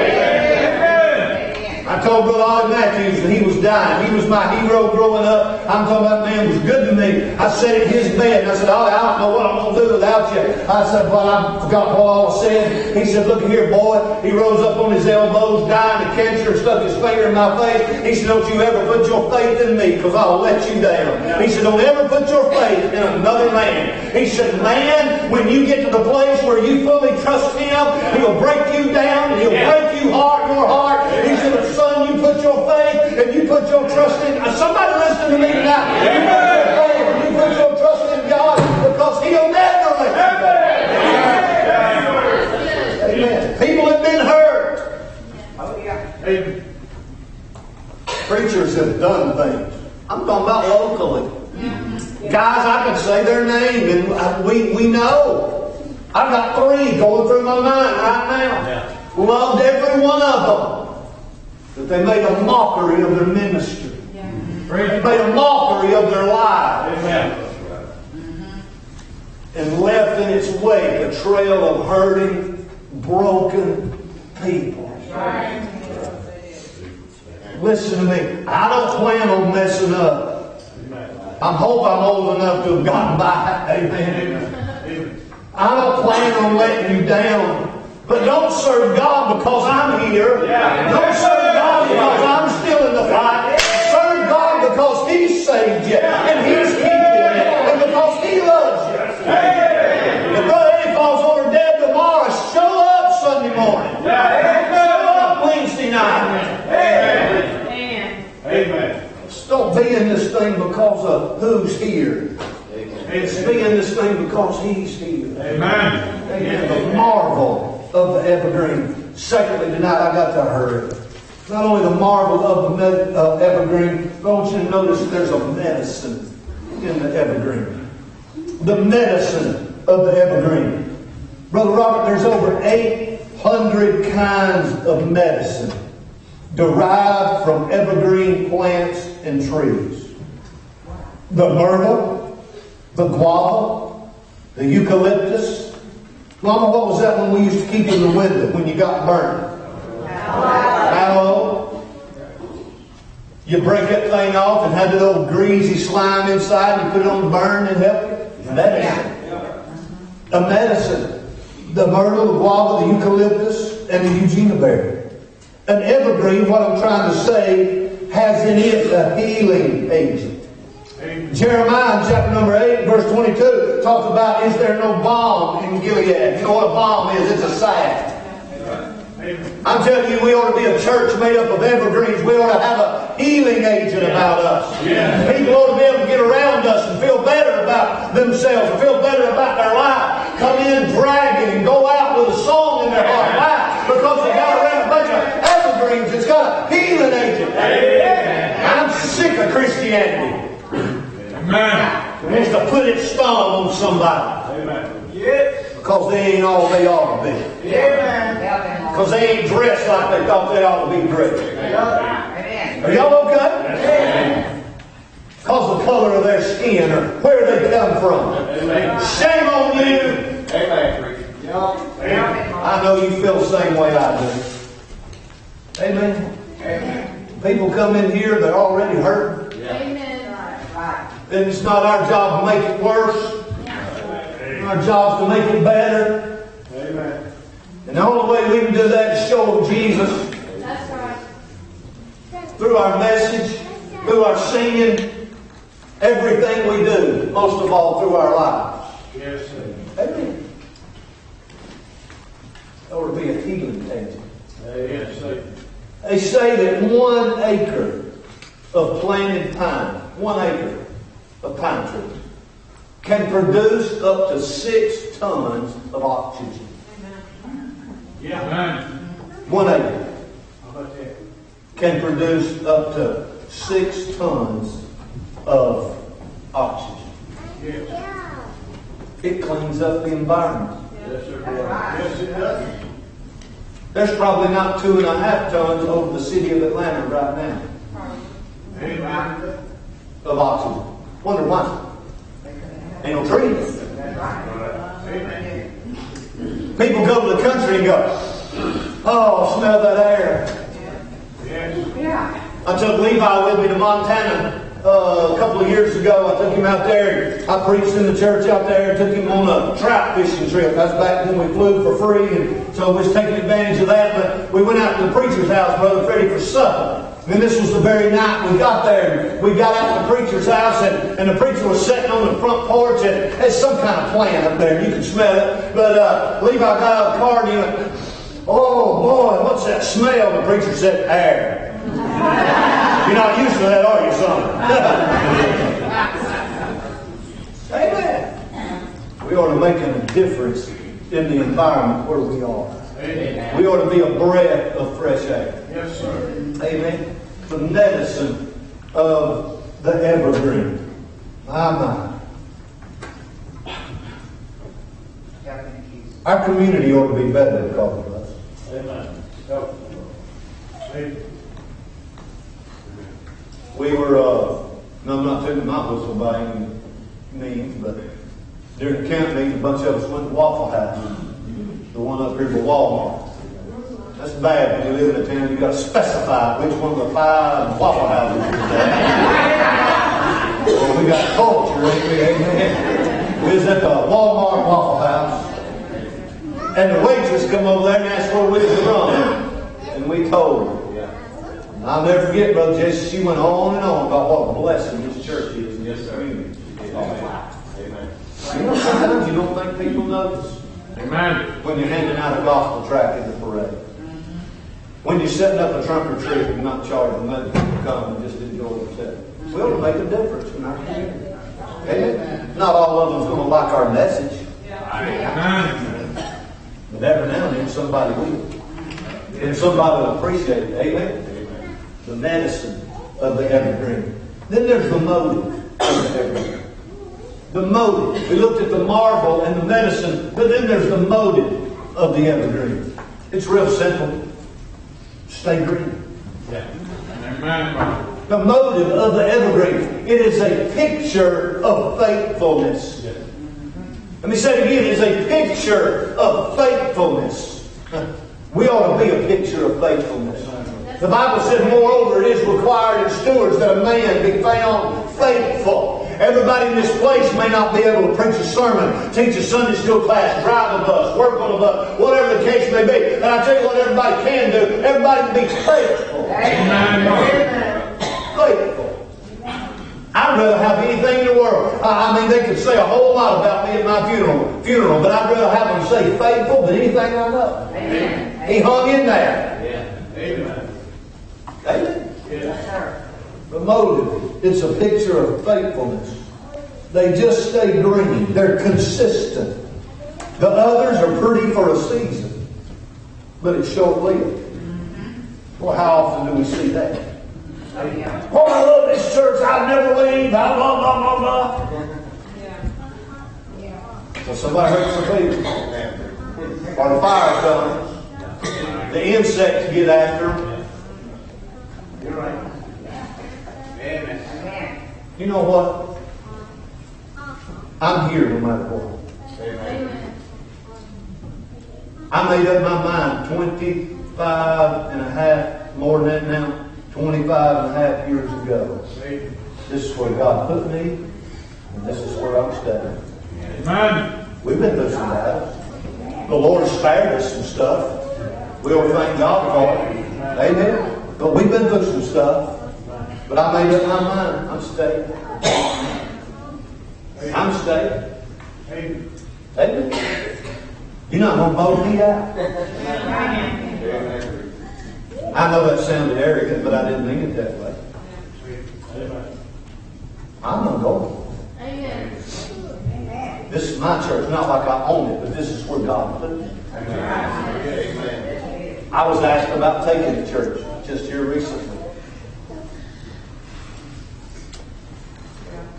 I told Brother Ollie Matthews that he was dying. He was my hero growing up. I'm talking about man was good to me. I sat in his bed and I said, Ollie, I don't know what I'm going to do without you. I said, well, I forgot what all I said. He said, look here, boy. He rose up on his elbows, dying of cancer, and stuck his finger in my face. He said, don't you ever put your faith in me because I'll let you down. He said, don't ever put your faith in another man. He said, man, when you get to the place where you fully trust Him, He'll break you down and He'll break your heart. He said, son, you put your faith and you put your trust in. Somebody listen to me tonight. You put your faith and you put your trust in God because He'll never let you down. Amen. People have been hurt. Amen. Preachers have done things. I'm talking about locally. Guys, I can say their name and we know. I've got 3 going through my mind right now. Loved every one of them. But they made a mockery of their ministry. They made a mockery of their lives. And left in its wake a trail of hurting, broken people. Listen to me. I don't plan on messing up. I hope I'm old enough to have gotten by. Amen. I don't plan on letting you down. But don't serve God because I'm here. Don't serve God because I'm still in the fight. Serve God because He saved you. And He's keeping you. And because He loves you. If Brother Eddie falls over dead tomorrow, show up Sunday morning. Show up Wednesday night. Amen. Don't be in this thing because of who's here. It's be in this thing because He's here. Amen. The marvel of the evergreen. Secondly, tonight I got to hurry. Not only the marvel of the evergreen, but I want you to notice there's a medicine in the evergreen. The medicine of the evergreen. Brother Robert, there's over 800 kinds of medicine derived from evergreen plants and trees. The myrtle, the guava, the eucalyptus. Mama, what was that one we used to keep in the window when you got burned? Aloe. You break that thing off and have the old greasy slime inside and you put it on the burn and help you. Medicine. A medicine. The myrtle, the guava, the eucalyptus, and the eugenia berry. An evergreen, what I'm trying to say, has in it a healing agent. Jeremiah chapter number 8, verse 22 talks about, is there no balm in Gilead? You know what a balm is? It's a salve. I'm telling you, we ought to be a church made up of evergreens. We ought to have a healing agent about us. People ought to be able to get around us and feel better about themselves, and feel better about their life. Come in bragging and go out with a song in their heart. Why? Because they got around a bunch of evergreens. It's got a healing agent. I'm sick of Christianity. Amen. It wants to put its thumb on somebody. Amen. Because they ain't all they ought to be. Because they ain't dressed like they thought they ought to be dressed. Are y'all okay? Because the color of their skin or where they come from. Shame on you. I know you feel the same way I do. Amen. People come in here, they're already hurt. Then it's not our job to make it worse. Our job is to make it better. Amen. And the only way we can do that is show them Jesus. That's right. Through our message, through our singing, everything we do, most of all through our lives. Yes, sir. Amen. That would be a healing agent. Yes, sir. They say that 1 acre of planted pine, 1 acre of pine trees, can produce up to 6 tons of oxygen. Amen. 1 acre How about that? can produce up to 6 tons of oxygen. Yes. It cleans up the environment. Yes, sir. Yes, it does. There's probably not 2.5 tons over the city of Atlanta right now Amen. of oxygen. Wonder why? Ain't no trees. Amen. People go to the country and go, oh, smell that air. Yes. I took Levi with me to Montana a couple of years ago. I took him out there. I preached in the church out there. Took him on a trout fishing trip. That's back when we flew for free, and so we was taking advantage of that. But we went out to the preacher's house, Brother Freddie, for supper. And this was the very night we got there. We got out to the preacher's house, and the preacher was sitting on the front porch, and there's some kind of plant up there. You can smell it. But Levi got out of the car, and he went, oh boy, what's that smell? The preacher said, air. You're not used to that, are you, son? Amen. We ought to make a difference in the environment where we are. Amen. We ought to be a breath of fresh air. Yes, sir. Amen. The medicine of the evergreen. My. Our community ought to be better because of us. Amen. Amen. We were, no, I'm not taking my whistle by any means, but during the camp meeting, a bunch of us went to Waffle House. The one up here by Walmart. That's bad when you live in a town. You've got to specify which one of the 5 Waffle Houses is that. Well, we got culture, ain't we? Amen. We was at the Walmart Waffle House. And the waitress come over there and asked where we was from. And we told her. I'll never forget, Brother Jesse, she went on and on about what a blessing this church is in this community. Amen. You know, sometimes you don't think people notice. Amen. When you're handing out a gospel tract in the parade. When you're setting up a trunk or treat and not charging money to come and just enjoy themselves. We ought to make a difference in our community. Amen. Not all of them's going to like our message. Amen. But every now and then somebody will. And somebody will appreciate it. Amen. The medicine of the evergreen. Then there's the motive of the evergreen. The motive. We looked at the marble and the medicine, but then there's the motive of the evergreen. It's real simple. Stay green. Amen, brother. The motive of the evergreen. It is a picture of faithfulness. Let me say it again. It is a picture of faithfulness. We ought to be a picture of faithfulness. The Bible said, moreover, it is required in stewards that a man be found faithful. Everybody in this place may not be able to preach a sermon, teach a Sunday school class, drive a bus, work on a bus, whatever the case may be. And I tell you what everybody can do. Everybody can be faithful. Amen. Faithful. I'd rather have anything in the world. I mean, they could say a whole lot about me at my funeral, but I'd rather have them say faithful than anything I know. Amen. He hung in there. Amen. Amen. Yes, sir. The motive, it's a picture of faithfulness. They just stay green. They're consistent. The others are pretty for a season, but it's short-lived. Well, how often do we see that? Oh, I love this church. I'll never leave. Blah, blah, blah, blah, blah. So somebody hurts their feelings. Or the fire comes. The insects get after them. You're right. Amen. You know what? I'm here no matter what. I made up my mind 25 and a half, more than that now, 25 and a half years ago. This is where God put me, and this is where I'm staying. Amen. We've been through some battles. The Lord spared us some stuff. We ought to thank God for it. Amen. But we've been through some stuff. But I made up my mind. I'm staying. I'm staying. Amen. You're not going to mow me out. I know that sounded arrogant, but I didn't mean it that way. I'm not going. This is my church. Not like I own it, but this is where God put me. I was asked about taking the church just here recently.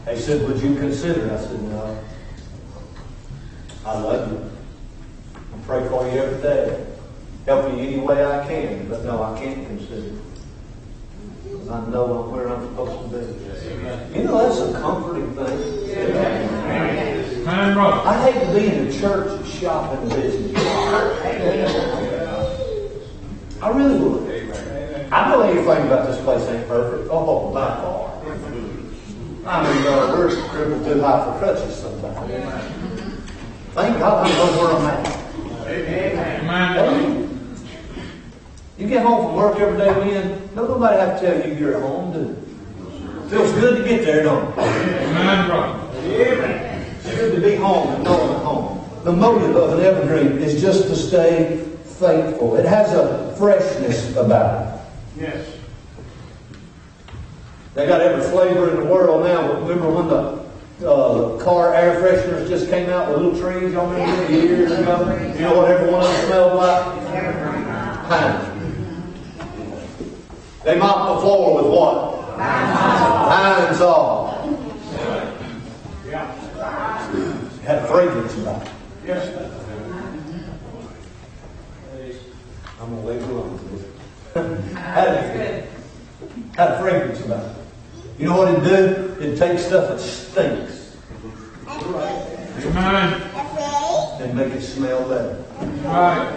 They said, would you consider it? I said, no. I love you. I pray for you every day. Help you any way I can. But no, I can't consider it. Because I know I'm where I'm supposed to be. You know, that's a comforting thing. Amen, brother. I hate to be in the church and shop in the business. I really would. I know anything about this place ain't perfect. Oh, by far. I mean, we're crippled too high for crutches sometimes. Thank God I know where I'm at. Amen. You get home from work every day, man, nobody have to tell you you're at home, do it? Feels good to get there, don't it? Amen, brother. It's good to be home and know I'm at home. The motive of an evergreen is just to stay faithful. It has a freshness about it. Yes. They got every flavor in the world now. But remember when the car air fresheners just came out with little trees? Y'all remember years ago? You know what every one of them smelled like? Pine. They mopped the floor with what? Pine saw. It had a fragrance about it. Yes. I'm going to leave it alone. Had a fragrance about it. You know what it'd do? It'd take stuff that stinks Amen. and make it smell better. Right.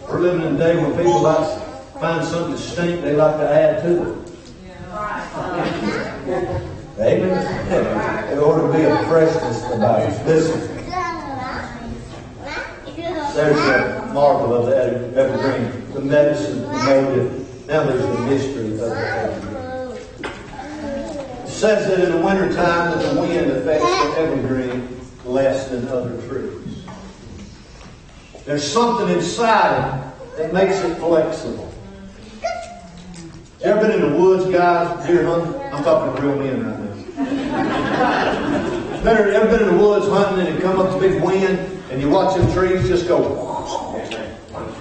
We're living in a day when people like to find something that stink, they like to add to it. Amen. There ought to be a freshness about it. Listen, there's the marvel of the evergreen, the medicine, the motive. Now there's the mystery of the evergreen. It says that in the wintertime that the wind affects the evergreen less than other trees. There's something inside it that makes it flexible. You ever been in the woods, guys, deer hunting? I'm talking to real men right now. Ever been in the woods hunting and it come up to big wind and you watch them trees just go,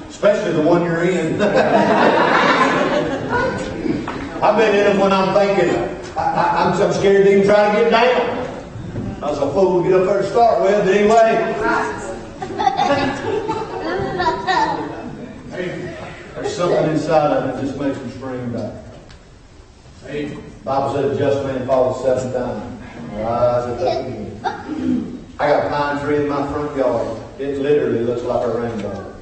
especially the one you're in. I've been in them when I'm thinking, I'm scared to even try to get down. I was a fool to get up there to start with, but anyway. something inside of it that just makes me spring back. The Bible said a just man falls 7 times. Rise up again. I got a pine tree in my front yard. It literally looks like a rainbow.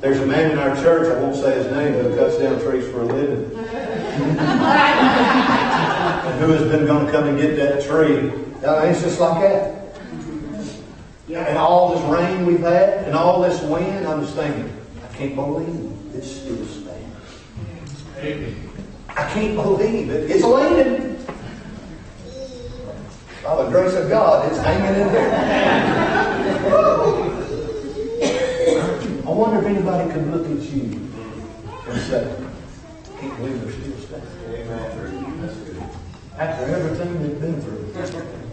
There's a man in our church, I won't say his name, but who cuts down trees for a living. And who has been going to come and get that tree? It's just like that. And all this rain we've had, and all this wind, I'm just thinking, I can't believe it's still standing. I can't believe it. It's leaning. By the grace of God, it's hanging in there. I wonder if anybody could look at you and say, I can't believe they're still standing. After everything they've been through.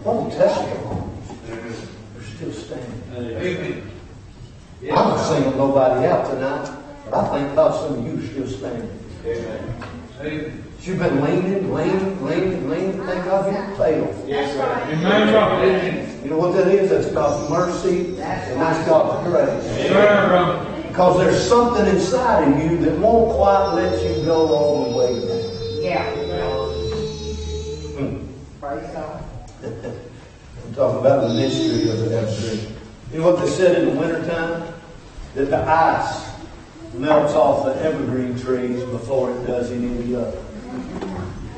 What a testimony. They're still standing. I'm not singling nobody out tonight, but I thank God some of you are still standing. You've been leaning. Thank God you didn't fail. Amen, brother. You know what that is? That's God's mercy and that's God's grace. Because there's something inside of you that won't quite let you go all the way down. Yeah. Praise God. I'm talking about the mystery of the evergreen. You know what they said in the wintertime? That the ice melts off the evergreen trees before it does any of the other.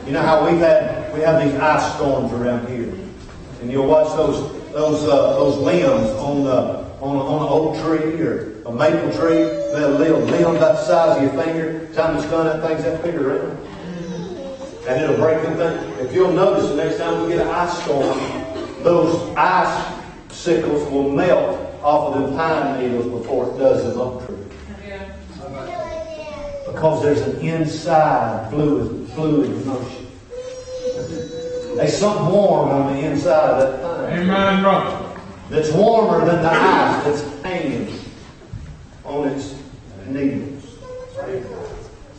You know how we have these ice storms around here, and you'll watch those limbs on an oak tree or a maple tree. That little limb about the size of your finger. Time it's done, that thing's that big around, and it'll break the thing. If you'll notice, the next time we get an ice storm, those icicles will melt off of the pine needles before it does the oak tree. Because there's an inside fluid motion. There's something warm on the inside of that pine. Amen, brother. That's warmer than the ice that's hanging on its needles.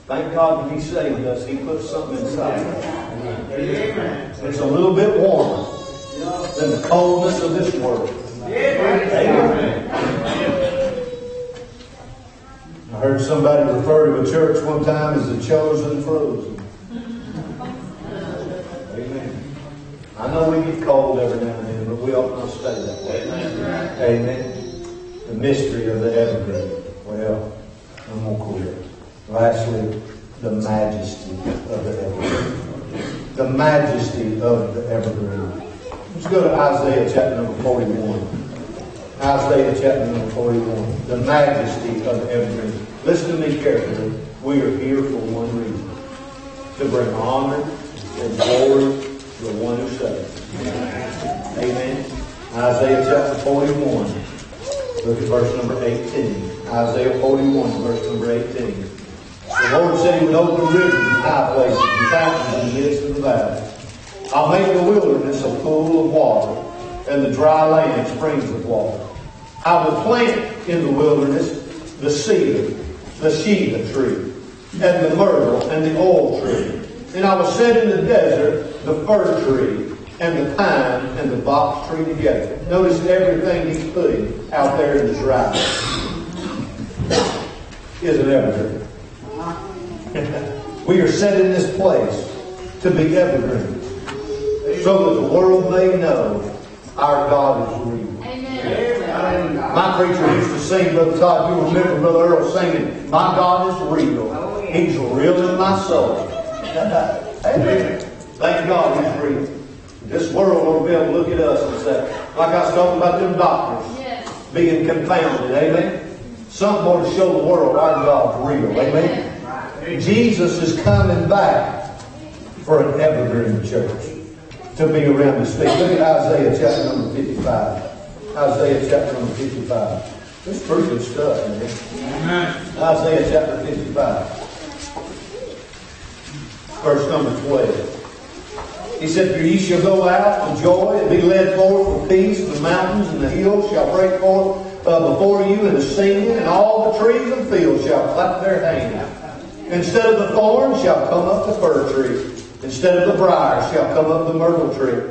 Thank God when He saved us, He put something inside of us. It's a little bit warmer than the coldness of this world. Amen. I heard somebody refer to a church one time as the chosen frozen. Amen. I know we get cold every now and then, but we ought not stay that way. Amen. The mystery of the evergreen. Well, I'm going to quit. Lastly, the majesty of the evergreen. The majesty of the evergreen. Let's go to Isaiah chapter number 41. Isaiah chapter number 41. The majesty of the evergreen. Listen to me carefully. We are here for one reason. To bring honor and glory to the one who saves. Amen. Isaiah chapter 41. Look at verse number 18. Isaiah 41, verse number 18. The Lord said He would open rivers and high places and fountains in the midst of the valley. I'll make the wilderness a pool of water, and the dry land springs of water. I will plant in the wilderness the cedar, the sheba tree, and the myrtle, and the oil tree. And I will set in the desert the fir tree, and the pine, and the box tree together. Notice everything He's putting out there in the dry is an evergreen. We are set in this place to be evergreen, so that the world may know our God is real. My preacher used to sing, Brother Todd, you remember Brother Earl singing, my God is real. He's real in my soul. Amen. Thank God He's real. This world will be able to look at us and say, like I was talking about them doctors being confounded. Amen. Something more to show the world our God's real. Amen. Jesus is coming back for an evergreen church to be around His feet. Look at Isaiah chapter number 55. Isaiah chapter number 55. This is pretty good stuff, man. Isaiah chapter 55. Verse number 12. He said, for ye shall go out with joy and be led forth with peace. The mountains and the hills shall break forth before you in the singing, and all the trees of the field shall clap their hands. Instead of the thorn shall come up the fir tree. Instead of the briar shall come up the myrtle tree.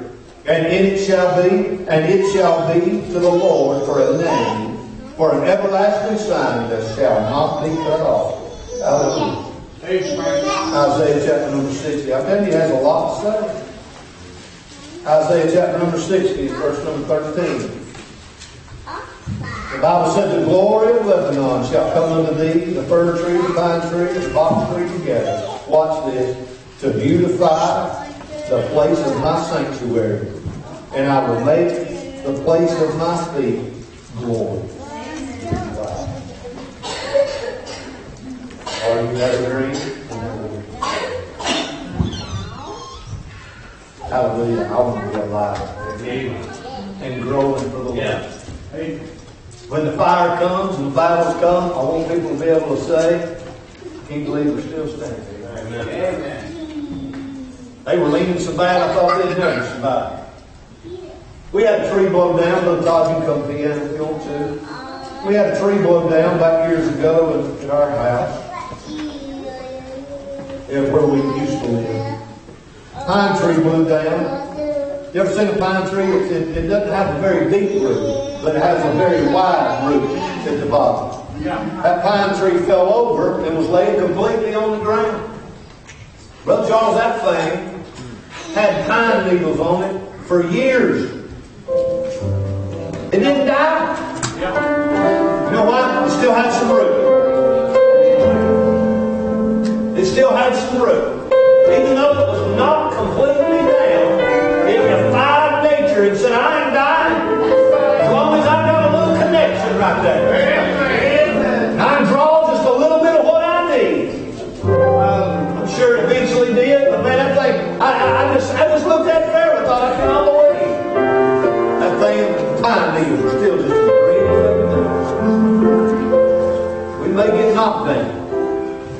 And it shall be to the Lord for a name, for an everlasting sign that shall not be cut off. Hallelujah. Isaiah chapter number 60. I tell you, he has a lot to say. Isaiah chapter number 60, verse number 13. The Bible says, the glory of Lebanon shall come unto thee, the fir tree, the pine tree, and the box tree together. Watch this. To beautify the place of my sanctuary, and I will make the place of my feet glory. Are you evergreen? Hallelujah. I want to be alive and growing for the Lord. When the fire comes and the battles come, I want people to be able to say, I can't believe we're still standing. Amen. They were leaning so bad I thought they'd never survive. We had a tree blow down. Brother Todd, you can come piano if you want to. We had a tree blow down back years ago in our house. Where we used to live. Pine tree blew down. You ever seen a pine tree? It doesn't have a very deep root, but it has a very wide root at the bottom. That pine tree fell over and was laid completely on the ground. Brother Charles, that thing had pine needles on it for years. It didn't die. You know why? It still had some root. It still had some root. Even though it was not completely down, it defied nature and said, I ain't dying. As long as I've got a little connection right there. And I draw just a little bit of what I need. I'm sure it eventually did, but man, that thing, I just looked at it there and thought, I cannot believe. That thing, pine needles were still just as green as everything. We may get knocked down.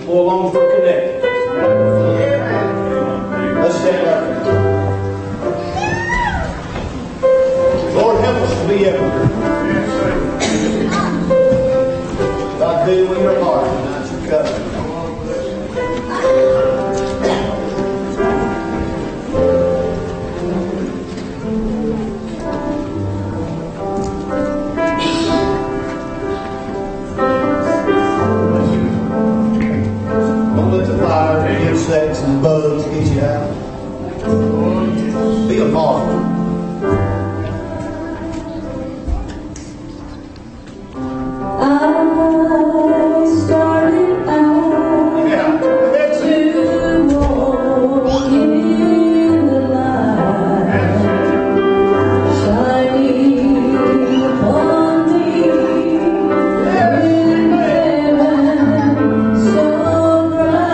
Pull along for connecting. Let's stand up. Lord, help us to be everywhere. God, deal with your heart and not your covenant. Insects and bugs get you out. Be a marvel. I started out to walk in the light, shining upon me in heaven so bright.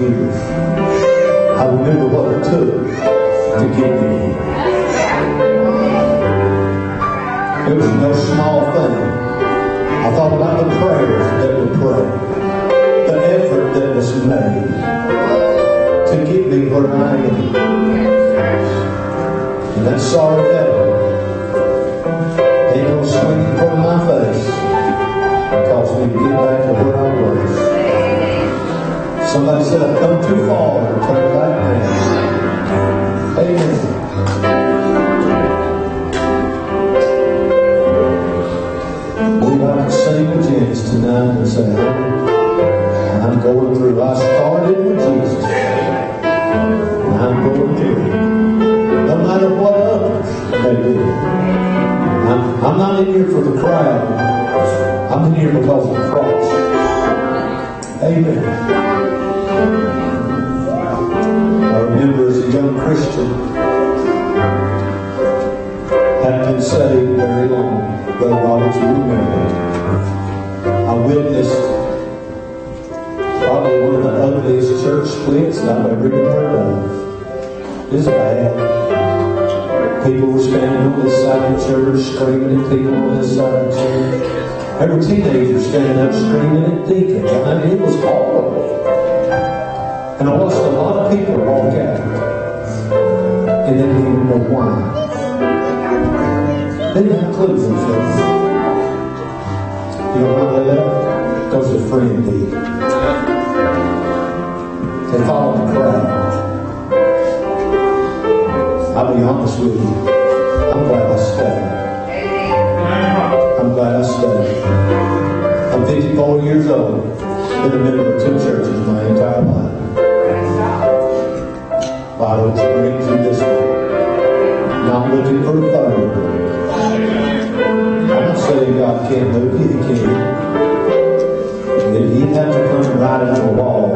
give. I remember what it took to get me here. It was no small thing. I thought about the prayers that were prayed, the effort that was made to get me where I am. And that sorry devil ain't gonna swing in front of my face and cause me to get back to where I was. Somebody said I've come too far to turn back now. Amen. Believe I can sing with Janice tonight and say, I'm going through. I started with Jesus. And I'm going through. No matter what others may do. I'm not in here for the crowd. I'm in here because of the cross. Amen. I remember as a young Christian, hadn't been saved very long. Brother Robert, you remember. I witnessed probably one of the ugliest church splits that I've ever even heard of. It's bad. People were standing on this side of the church, screaming at people on this side of the church. There were teenagers standing up screaming at deacons. I mean, it was horrible. And I watched a lot of people walk out. And they didn't even know why. They didn't have clues themselves. You know why they left? Because their friend did. They followed the crowd. I'll be honest with you. I'm glad I stayed. I'm glad I stayed. I'm 54 years old. Been a member of 2 churches my entire life. Why don't you bring through this one? Not looking for a third. I'm not saying God can't move you. He can. He'd have to come right out of the wall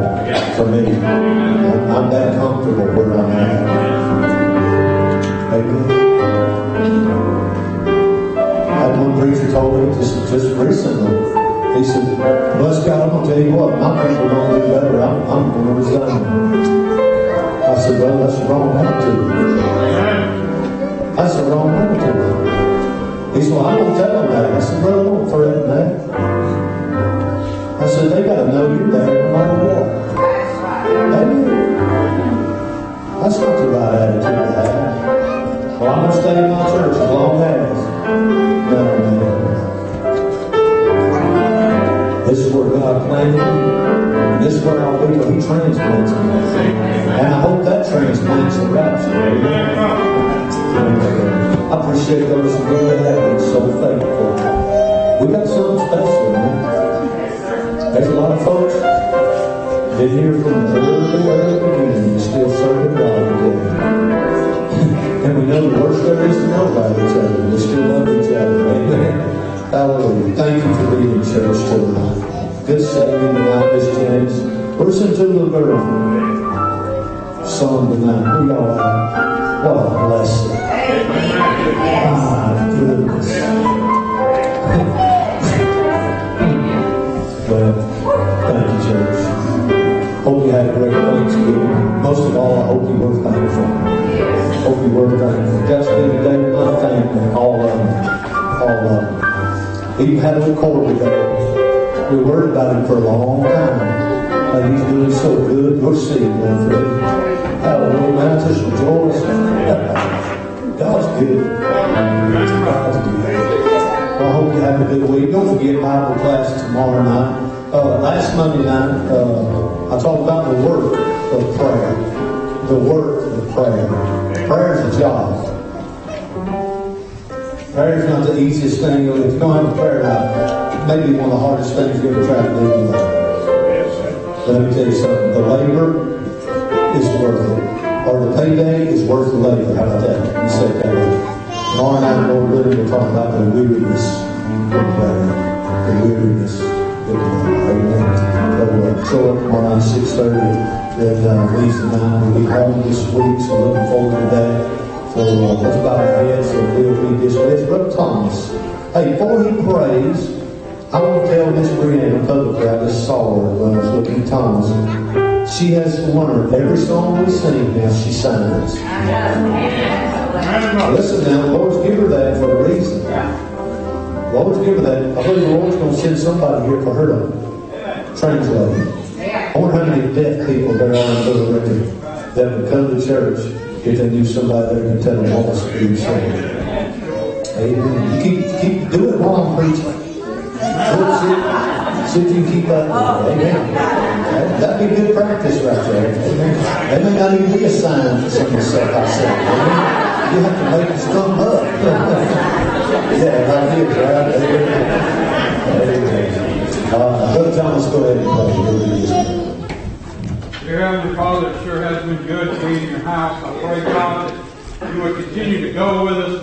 for me. I'm that comfortable where I'm at. Amen. I had one preacher told me just recently. He said, bless God, I'm going to tell you what, my people don't do better. I'm going to resign. I said, well, that's the wrong attitude. That's the wrong attitude. He said, well, I'm going to tell them that. I said, brother, don't threaten that. I said, they got to know you're there no matter what. Amen. That's not the right attitude to have. Well, I'm going to stay in my church as long as. No, man. This is where God planted me. This is where I'll be when He transplants me. And I hope that transplants the rapture. I appreciate those who really have been so faithful. We got something special, man. There's a lot of folks been here from the early beginning and still serving God together. And we know the worst there is to know about each other. We still love each other. Amen. Hallelujah. Thank you for being in church tonight. Good singing tonight, Miss James. Listen to the girl song tonight. We all have. What a blessing. My goodness. Well, thank you, church. Hope you had a great Thanksgiving. Most of all, I hope you were thankful. Hope you were thankful. Got to spend the day with my family, all of them. All of them. Even had a record today. We worried about him for a long time. And he's doing so good. You'll see him, Fred. Hallelujah, man. Just rejoice. God's good. God's good. Well, I hope you have a good week. Don't forget Bible class tomorrow night. Last Monday night, I talked about the work of prayer. The work of prayer. Prayer is a job. Prayer is not the easiest thing. If you don't have a prayer life, it may be one of the hardest things you ever try to do in life. But let me tell you something. The labor is worth it. Or the payday is worth the labor. How about that? You say that. Tomorrow night, Lord willing, we'll talk about the weariness of prayer. The weariness of prayer. Amen. So show up tomorrow night, 6:30. Then Wednesday night, we'll be home this week. So looking forward to that. So let's bow our heads and we'll be dismissed. Brother Thomas, hey, before he prays, I want to tell Miss Brianna publicly, I just saw her when I was looking at Thomas. She has won every song we sing now. She signs. Listen now, the Lord's given her that for a reason. The Lord's given her that. I believe the Lord's going to send somebody here for her to translate. I wonder how many deaf people there are in Little River that would come to church if they knew somebody there could tell them what was being said. Amen. You keep doing it while I'm preaching. See if you can keep up with it. Amen. That'd be good practice right there. Amen. That may not even be a sign for some of the stuff I said. Amen. You have to make this come up. Yeah, right here, right? Amen. Brother Thomas, go ahead and pray. Dear Heavenly Father, it sure has been good to be in your house. I pray, God, that you would continue to go with us, Lord.